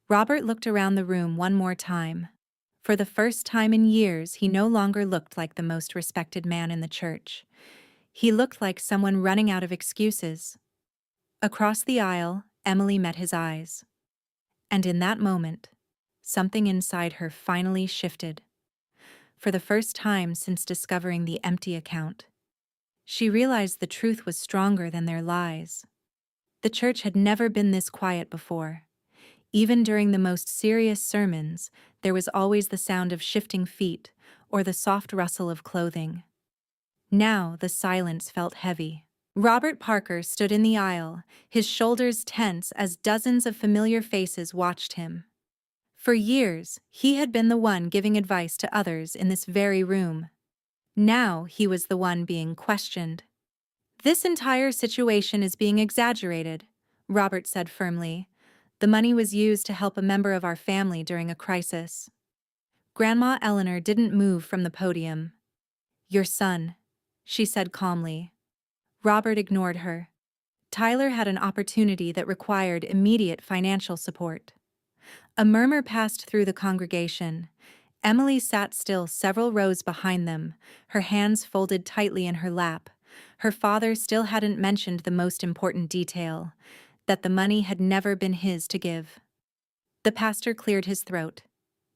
Robert looked around the room one more time. For the first time in years, he no longer looked like the most respected man in the church. He looked like someone running out of excuses. Across the aisle, Emily met his eyes. And in that moment, something inside her finally shifted. For the first time since discovering the empty account, she realized the truth was stronger than their lies. The church had never been this quiet before. Even during the most serious sermons, there was always the sound of shifting feet or the soft rustle of clothing. Now the silence felt heavy. Robert Parker stood in the aisle, his shoulders tense as dozens of familiar faces watched him. For years, he had been the one giving advice to others in this very room. Now he was the one being questioned. "This entire situation is being exaggerated," Robert said firmly. "The money was used to help a member of our family during a crisis." Grandma Eleanor didn't move from the podium. "Your son," she said calmly. Robert ignored her. Tyler had an opportunity that required immediate financial support. A murmur passed through the congregation. Emily sat still several rows behind them, her hands folded tightly in her lap. Her father still hadn't mentioned the most important detail, that the money had never been his to give. The pastor cleared his throat.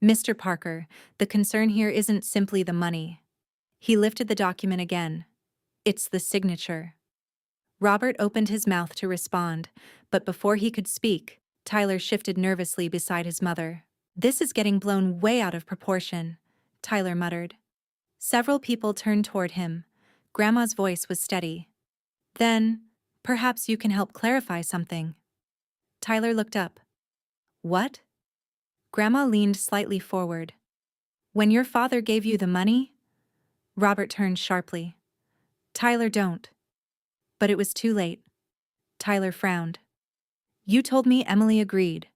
"Mr. Parker, the concern here isn't simply the money." He lifted the document again. "It's the signature." Robert opened his mouth to respond, but before he could speak, Tyler shifted nervously beside his mother. "This is getting blown way out of proportion," Tyler muttered. Several people turned toward him. Grandma's voice was steady. "Then, perhaps you can help clarify something." Tyler looked up. "What?" Grandma leaned slightly forward. "When your father gave you the money?" Robert turned sharply. "Tyler, don't." But it was too late. Tyler frowned. "You told me Emily agreed."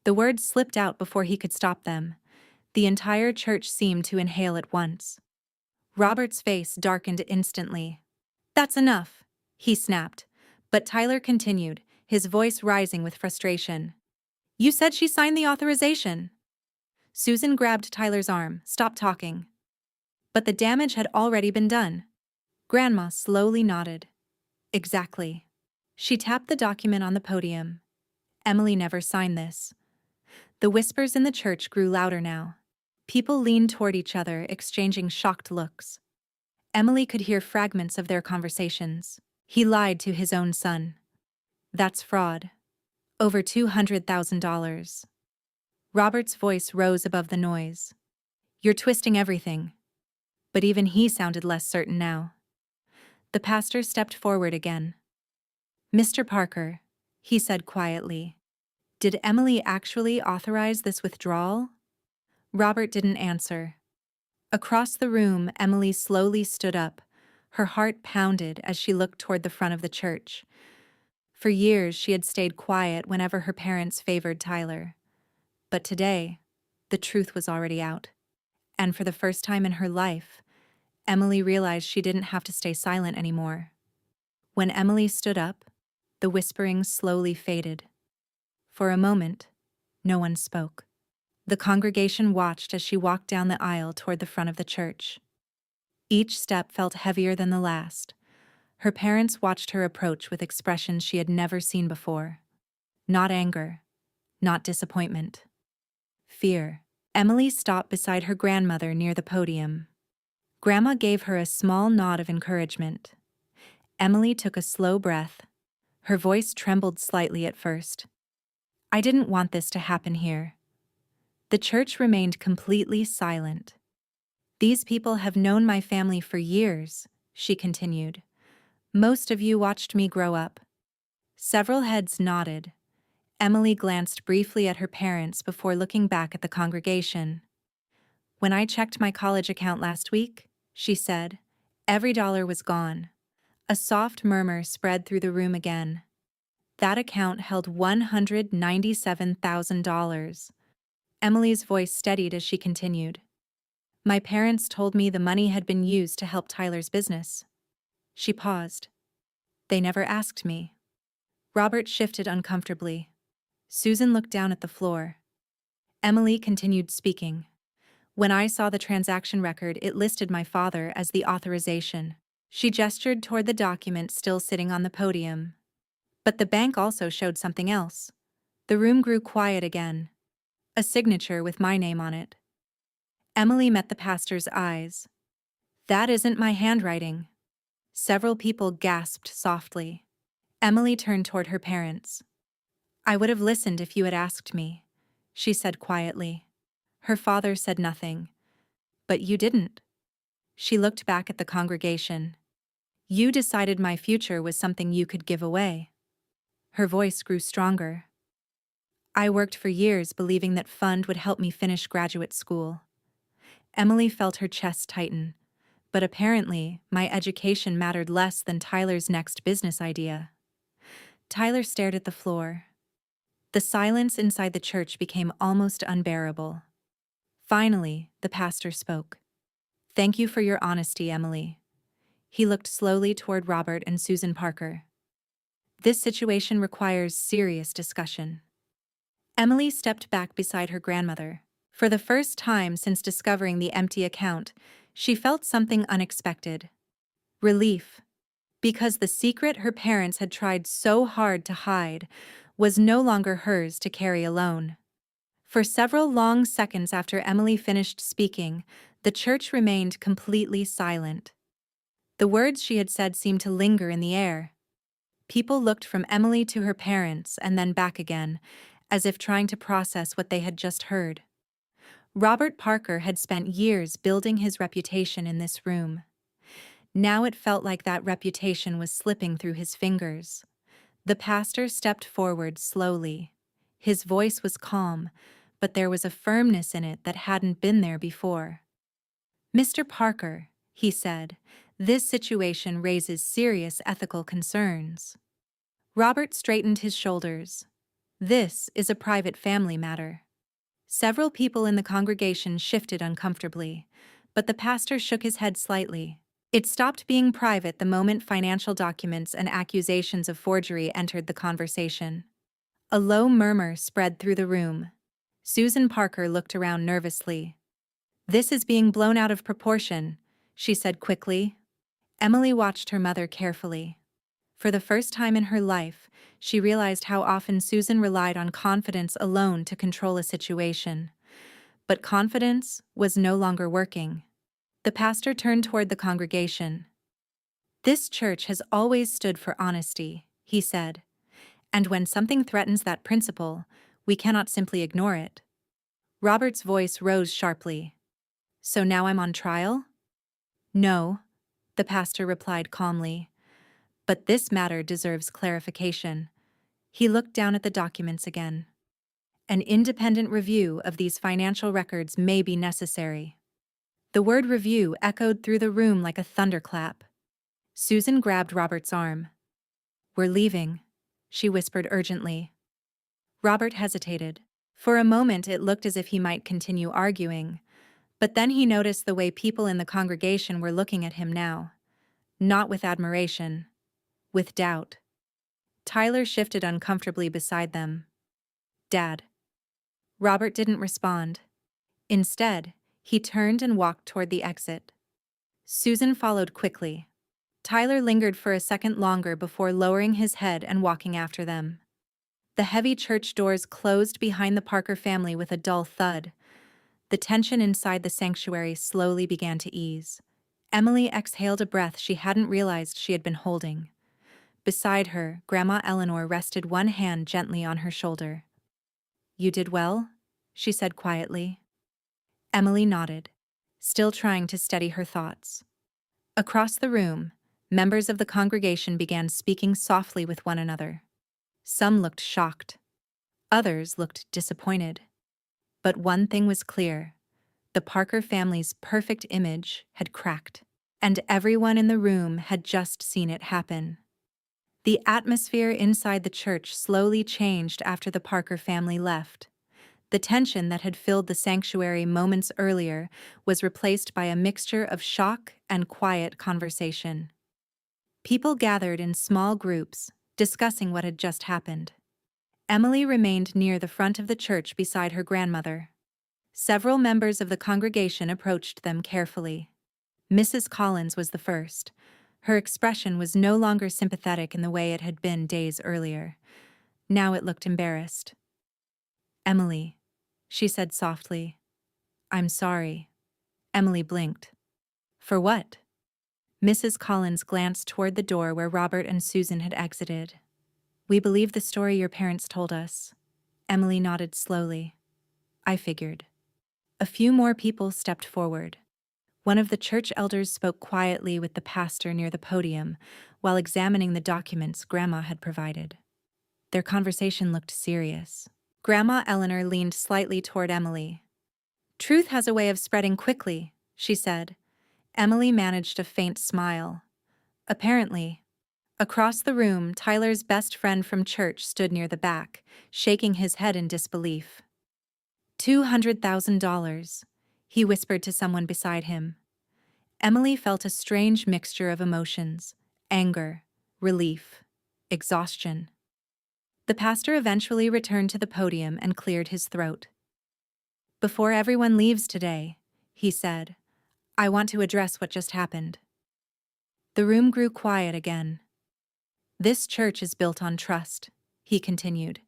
The words slipped out before he could stop them. The entire church seemed to inhale at once. Robert's face darkened instantly. "That's enough," he snapped. But Tyler continued, his voice rising with frustration. "You said she signed the authorization." Susan grabbed Tyler's arm. "Stop talking." But the damage had already been done. Grandma slowly nodded. "Exactly." She tapped the document on the podium. "Emily never signed this." The whispers in the church grew louder now. People leaned toward each other, exchanging shocked looks. Emily could hear fragments of their conversations. "He lied to his own son. That's fraud. Over $200,000. Robert's voice rose above the noise. "You're twisting everything." But even he sounded less certain now. The pastor stepped forward again. "Mr. Parker," he said quietly, "did Emily actually authorize this withdrawal?" Robert didn't answer. Across the room, Emily slowly stood up. Her heart pounded as she looked toward the front of the church. For years, she had stayed quiet whenever her parents favored Tyler. But today, the truth was already out. And for the first time in her life, Emily realized she didn't have to stay silent anymore. When Emily stood up, the whispering slowly faded. For a moment, no one spoke. The congregation watched as she walked down the aisle toward the front of the church. Each step felt heavier than the last. Her parents watched her approach with expressions she had never seen before. Not anger, not disappointment. Fear. Emily stopped beside her grandmother near the podium. Grandma gave her a small nod of encouragement. Emily took a slow breath. Her voice trembled slightly at first. I didn't want this to happen here. The church remained completely silent. These people have known my family for years, she continued. Most of you watched me grow up. Several heads nodded. Emily glanced briefly at her parents before looking back at the congregation. When I checked my college account last week, she said, every dollar was gone. A soft murmur spread through the room again. That account held $197,000. Emily's voice steadied as she continued. My parents told me the money had been used to help Tyler's business. She paused. They never asked me. Robert shifted uncomfortably. Susan looked down at the floor. Emily continued speaking. When I saw the transaction record, it listed my father as the authorization. She gestured toward the document still sitting on the podium. But the bank also showed something else. The room grew quiet again. A signature with my name on it. Emily met the pastor's eyes. That isn't my handwriting. Several people gasped softly. Emily turned toward her parents. I would have listened if you had asked me, she said quietly. Her father said nothing. But you didn't. She looked back at the congregation. You decided my future was something you could give away. Her voice grew stronger. I worked for years believing that fund would help me finish graduate school. Emily felt her chest tighten. But apparently, my education mattered less than Tyler's next business idea. Tyler stared at the floor. The silence inside the church became almost unbearable. Finally, the pastor spoke. Thank you for your honesty, Emily. He looked slowly toward Robert and Susan Parker. This situation requires serious discussion. Emily stepped back beside her grandmother. For the first time since discovering the empty account, she felt something unexpected. Relief. Because the secret her parents had tried so hard to hide was no longer hers to carry alone. For several long seconds after Emily finished speaking, the church remained completely silent. The words she had said seemed to linger in the air. People looked from Emily to her parents and then back again, as if trying to process what they had just heard. Robert Parker had spent years building his reputation in this room. Now it felt like that reputation was slipping through his fingers. The pastor stepped forward slowly. His voice was calm, but there was a firmness in it that hadn't been there before. Mr. Parker, he said, this situation raises serious ethical concerns. Robert straightened his shoulders. This is a private family matter. Several people in the congregation shifted uncomfortably, but the pastor shook his head slightly. It stopped being private the moment financial documents and accusations of forgery entered the conversation. A low murmur spread through the room. Susan Parker looked around nervously. This is being blown out of proportion, she said quickly. Emily watched her mother carefully. For the first time in her life, she realized how often Susan relied on confidence alone to control a situation. But confidence was no longer working. The pastor turned toward the congregation. This church has always stood for honesty, he said. And when something threatens that principle, we cannot simply ignore it. Robert's voice rose sharply. So now I'm on trial? No, the pastor replied calmly. But this matter deserves clarification. He looked down at the documents again. An independent review of these financial records may be necessary. The word review echoed through the room like a thunderclap. Susan grabbed Robert's arm. We're leaving, she whispered urgently. Robert hesitated. For a moment it looked as if he might continue arguing, but then he noticed the way people in the congregation were looking at him now. Not with admiration, with doubt. Tyler shifted uncomfortably beside them. Dad. Robert didn't respond. Instead, he turned and walked toward the exit. Susan followed quickly. Tyler lingered for a second longer before lowering his head and walking after them. The heavy church doors closed behind the Parker family with a dull thud. The tension inside the sanctuary slowly began to ease. Emily exhaled a breath she hadn't realized she had been holding. Beside her, Grandma Eleanor rested one hand gently on her shoulder. "You did well?" she said quietly. Emily nodded, still trying to steady her thoughts. Across the room, members of the congregation began speaking softly with one another. Some looked shocked. Others looked disappointed. But one thing was clear. The Parker family's perfect image had cracked, and everyone in the room had just seen it happen. The atmosphere inside the church slowly changed after the Parker family left. The tension that had filled the sanctuary moments earlier was replaced by a mixture of shock and quiet conversation. People gathered in small groups, discussing what had just happened. Emily remained near the front of the church beside her grandmother. Several members of the congregation approached them carefully. Mrs. Collins was the first. Her expression was no longer sympathetic in the way it had been days earlier. Now it looked embarrassed. "Emily," she said softly. "I'm sorry." Emily blinked. "For what?" Mrs. Collins glanced toward the door where Robert and Susan had exited. "We believe the story your parents told us." Emily nodded slowly. "I figured." A few more people stepped forward. One of the church elders spoke quietly with the pastor near the podium while examining the documents Grandma had provided. Their conversation looked serious. Grandma Eleanor leaned slightly toward Emily. "Truth has a way of spreading quickly," she said. Emily managed a faint smile. Apparently. Across the room, Tyler's best friend from church stood near the back, shaking his head in disbelief. $200,000, he whispered to someone beside him. Emily felt a strange mixture of emotions: anger, relief, exhaustion. The pastor eventually returned to the podium and cleared his throat. "Before everyone leaves today," he said, "I want to address what just happened." The room grew quiet again. "This church is built on trust," he continued.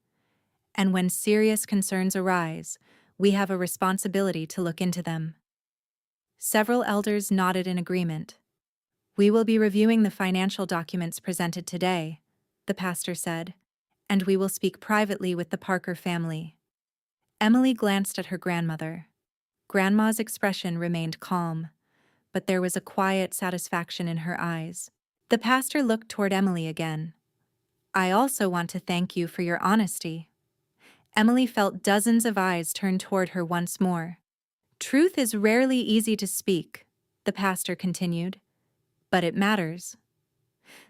"And when serious concerns arise, we have a responsibility to look into them." Several elders nodded in agreement. "We will be reviewing the financial documents presented today," the pastor said, "and we will speak privately with the Parker family." Emily glanced at her grandmother. Grandma's expression remained calm, but there was a quiet satisfaction in her eyes. The pastor looked toward Emily again. "I also want to thank you for your honesty." Emily felt dozens of eyes turn toward her once more. "Truth is rarely easy to speak," the pastor continued, "but it matters."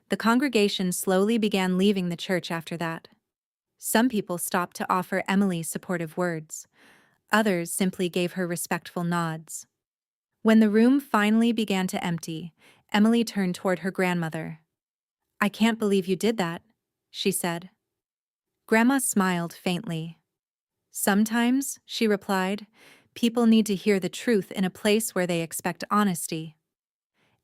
The congregation slowly began leaving the church after that. Some people stopped to offer Emily supportive words. Others simply gave her respectful nods. When the room finally began to empty, Emily turned toward her grandmother. "I can't believe you did that," she said. Grandma smiled faintly. "Sometimes," she replied, "people need to hear the truth in a place where they expect honesty."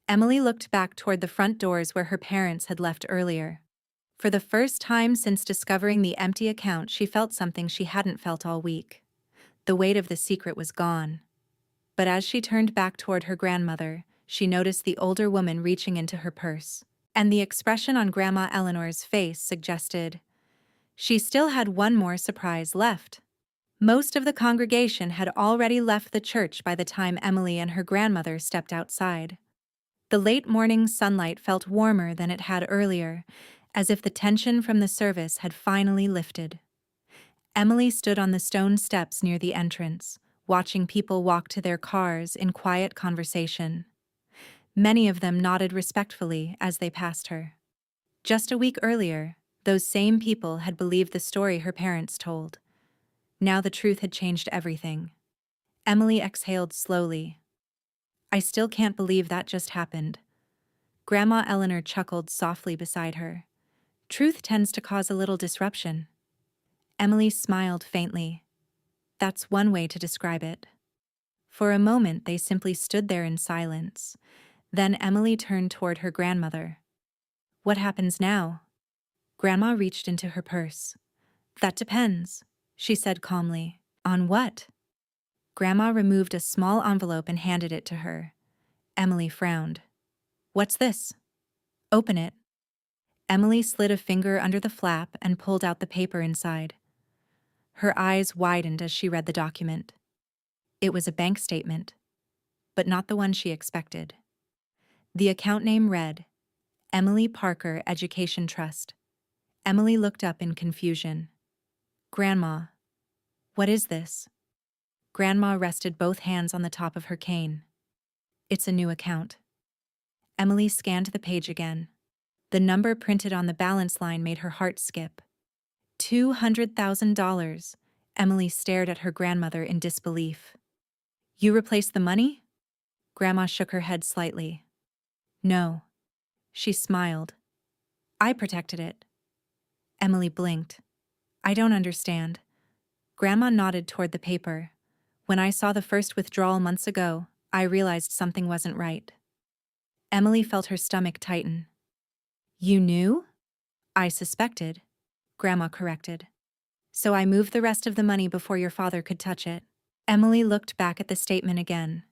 Emily looked back toward the front doors where her parents had left earlier. For the first time since discovering the empty account, she felt something she hadn't felt all week. The weight of the secret was gone. But as she turned back toward her grandmother, she noticed the older woman reaching into her purse. And the expression on Grandma Eleanor's face suggested she still had one more surprise left. Most of the congregation had already left the church by the time Emily and her grandmother stepped outside. The late morning sunlight felt warmer than it had earlier, as if the tension from the service had finally lifted. Emily stood on the stone steps near the entrance, watching people walk to their cars in quiet conversation. Many of them nodded respectfully as they passed her. Just a week earlier, Those same people had believed the story her parents told. Now the truth had changed everything. Emily exhaled slowly. I still can't believe that just happened. Grandma Eleanor chuckled softly beside her. Truth tends to cause a little disruption. Emily smiled faintly. That's one way to describe it. For a moment, they simply stood there in silence. Then Emily turned toward her grandmother. What happens now? Grandma reached into her purse. That depends, she said calmly. On what? Grandma removed a small envelope and handed it to her. Emily frowned. What's this? Open it. Emily slid a finger under the flap and pulled out the paper inside. Her eyes widened as she read the document. It was a bank statement, but not the one she expected. The account name read, Emily Parker Education Trust. Emily looked up in confusion. Grandma, what is this? Grandma rested both hands on the top of her cane. It's a new account. Emily scanned the page again. The number printed on the balance line made her heart skip. $200,000. Emily stared at her grandmother in disbelief. You replaced the money? Grandma shook her head slightly. No. She smiled. I protected it. Emily blinked. I don't understand. Grandma nodded toward the paper. When I saw the first withdrawal months ago, I realized something wasn't right. Emily felt her stomach tighten. You knew? I suspected, Grandma corrected. So I moved the rest of the money before your father could touch it. Emily looked back at the statement again.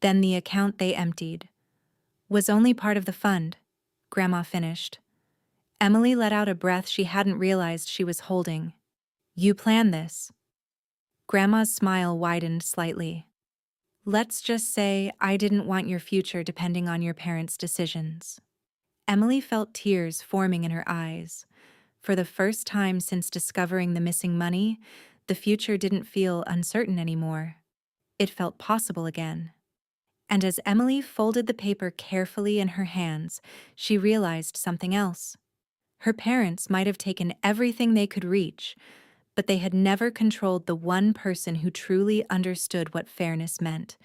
Then the account they emptied was only part of the fund, Grandma finished. Emily let out a breath she hadn't realized she was holding. You planned this. Grandma's smile widened slightly. Let's just say I didn't want your future depending on your parents' decisions. Emily felt tears forming in her eyes. For the first time since discovering the missing money, the future didn't feel uncertain anymore. It felt possible again. And as Emily folded the paper carefully in her hands, she realized something else. Her parents might have taken everything they could reach, but they had never controlled the one person who truly understood what fairness meant,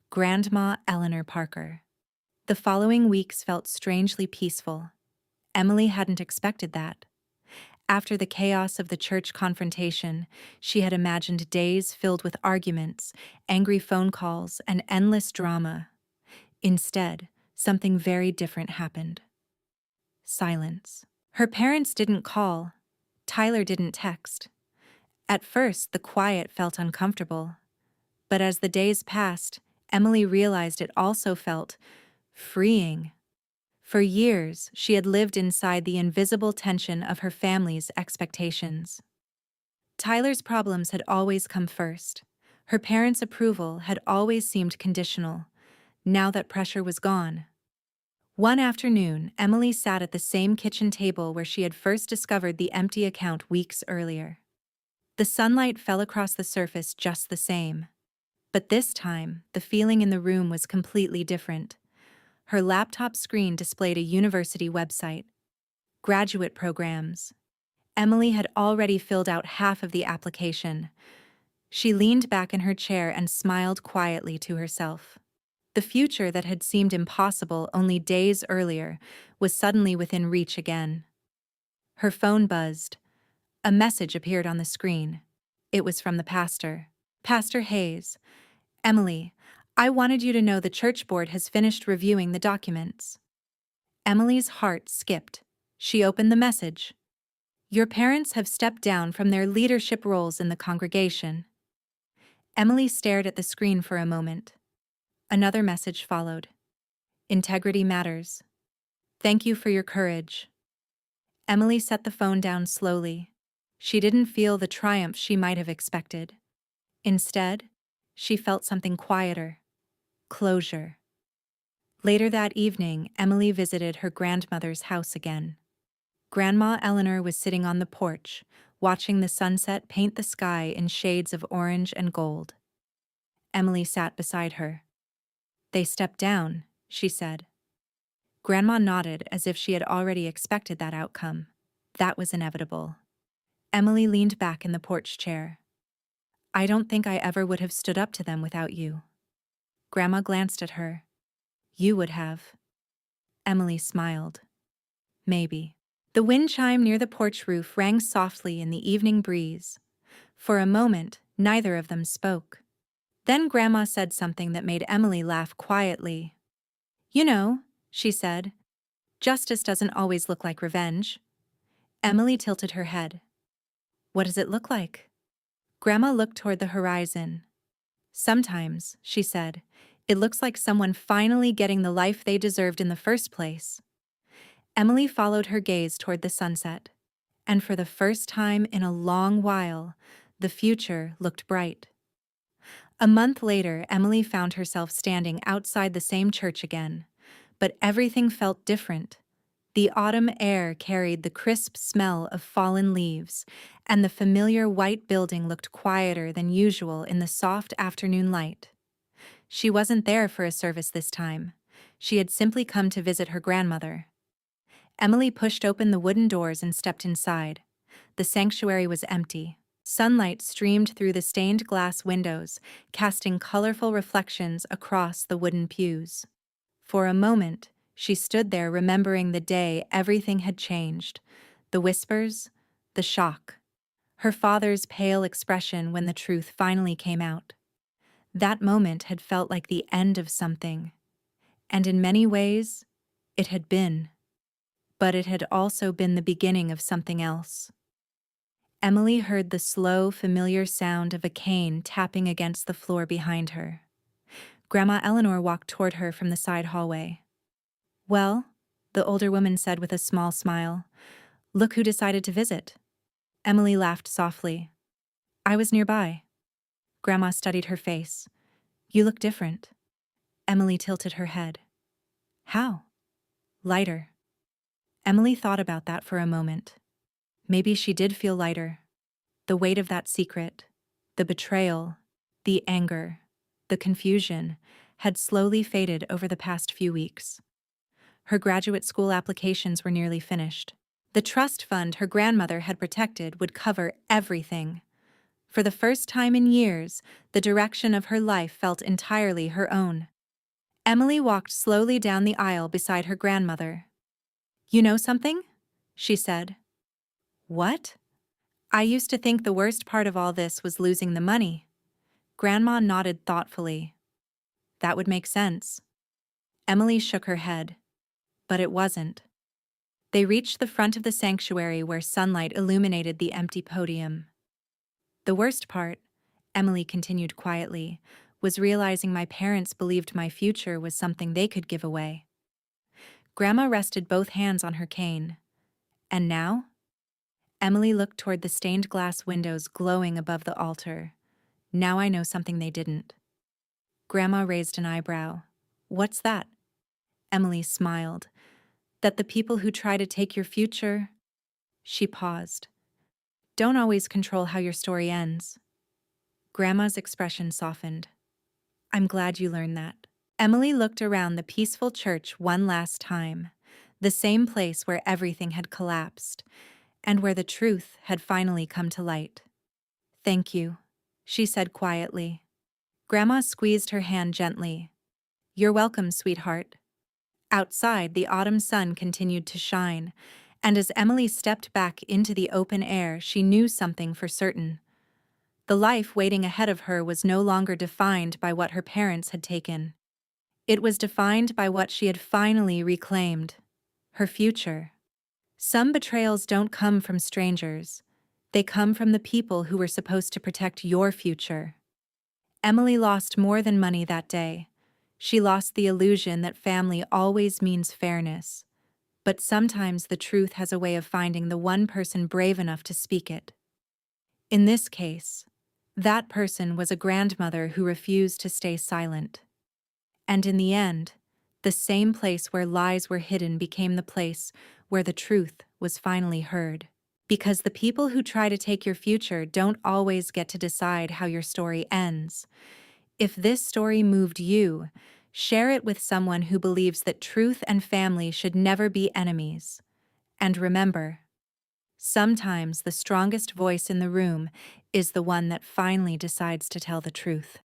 Grandma Eleanor Parker. The following weeks felt strangely peaceful. Emily hadn't expected that. After the chaos of the church confrontation, she had imagined days filled with arguments, angry phone calls, and endless drama. Instead, something very different happened. Silence. Her parents didn't call. Tyler didn't text. At first, the quiet felt uncomfortable. But as the days passed, Emily realized it also felt freeing. For years, she had lived inside the invisible tension of her family's expectations. Tyler's problems had always come first. Her parents' approval had always seemed conditional. Now that pressure was gone. One afternoon, Emily sat at the same kitchen table where she had first discovered the empty account weeks earlier. The sunlight fell across the surface just the same. But this time, the feeling in the room was completely different. Her laptop screen displayed a university website. Graduate programs. Emily had already filled out half of the application. She leaned back in her chair and smiled quietly to herself. The future that had seemed impossible only days earlier was suddenly within reach again. Her phone buzzed. A message appeared on the screen. It was from the pastor. Pastor Hayes. Emily, I wanted you to know the church board has finished reviewing the documents. Emily's heart skipped. She opened the message. Your parents have stepped down from their leadership roles in the congregation. Emily stared at the screen for a moment. Another message followed. Integrity matters. Thank you for your courage. Emily set the phone down slowly. She didn't feel the triumph she might have expected. Instead, she felt something quieter. Closure. Later that evening, Emily visited her grandmother's house again. Grandma Eleanor was sitting on the porch, watching the sunset paint the sky in shades of orange and gold. Emily sat beside her. They stepped down, she said. Grandma nodded as if she had already expected that outcome. That was inevitable. Emily leaned back in the porch chair. I don't think I ever would have stood up to them without you. Grandma glanced at her. You would have. Emily smiled. Maybe. The wind chime near the porch roof rang softly in the evening breeze. For a moment, neither of them spoke. Then Grandma said something that made Emily laugh quietly. You know, she said, justice doesn't always look like revenge. Emily tilted her head. What does it look like? Grandma looked toward the horizon. Sometimes, she said, it looks like someone finally getting the life they deserved in the first place. Emily followed her gaze toward the sunset. And for the first time in a long while, the future looked bright. A month later, Emily found herself standing outside the same church again. But everything felt different. The autumn air carried the crisp smell of fallen leaves, and the familiar white building looked quieter than usual in the soft afternoon light. She wasn't there for a service this time. She had simply come to visit her grandmother. Emily pushed open the wooden doors and stepped inside. The sanctuary was empty. Sunlight streamed through the stained glass windows, casting colorful reflections across the wooden pews. For a moment, she stood there remembering the day everything had changed. The whispers, the shock. Her father's pale expression when the truth finally came out. That moment had felt like the end of something. And in many ways, it had been. But it had also been the beginning of something else. Emily heard the slow, familiar sound of a cane tapping against the floor behind her. Grandma Eleanor walked toward her from the side hallway. Well, the older woman said with a small smile, look who decided to visit. Emily laughed softly. I was nearby. Grandma studied her face. You look different. Emily tilted her head. How? Lighter. Emily thought about that for a moment. Maybe she did feel lighter. The weight of that secret, the betrayal, the anger, the confusion, had slowly faded over the past few weeks. Her graduate school applications were nearly finished. The trust fund her grandmother had protected would cover everything. For the first time in years, the direction of her life felt entirely her own. Emily walked slowly down the aisle beside her grandmother. You know something? She said. What? I used to think the worst part of all this was losing the money. Grandma nodded thoughtfully. That would make sense. Emily shook her head. But it wasn't. They reached the front of the sanctuary where sunlight illuminated the empty podium. The worst part, Emily continued quietly, was realizing my parents believed my future was something they could give away. Grandma rested both hands on her cane. And now? Emily looked toward the stained glass windows glowing above the altar. Now I know something they didn't. Grandma raised an eyebrow. What's that? Emily smiled. That the people who try to take your future... She paused. Don't always control how your story ends. Grandma's expression softened. I'm glad you learned that. Emily looked around the peaceful church one last time, the same place where everything had collapsed, and where the truth had finally come to light. Thank you, she said quietly. Grandma squeezed her hand gently. You're welcome, sweetheart. Outside, the autumn sun continued to shine, and as Emily stepped back into the open air, she knew something for certain. The life waiting ahead of her was no longer defined by what her parents had taken. It was defined by what she had finally reclaimed, her future. Some betrayals don't come from strangers. They come from the people who were supposed to protect your future. Emily lost more than money that day. She lost the illusion that family always means fairness. But sometimes the truth has a way of finding the one person brave enough to speak it. In this case, that person was a grandmother who refused to stay silent. And in the end, the same place where lies were hidden became the place where the truth was finally heard. Because the people who try to take your future don't always get to decide how your story ends. If this story moved you, share it with someone who believes that truth and family should never be enemies. And remember, Sometimes the strongest voice in the room is the one that finally decides to tell the truth.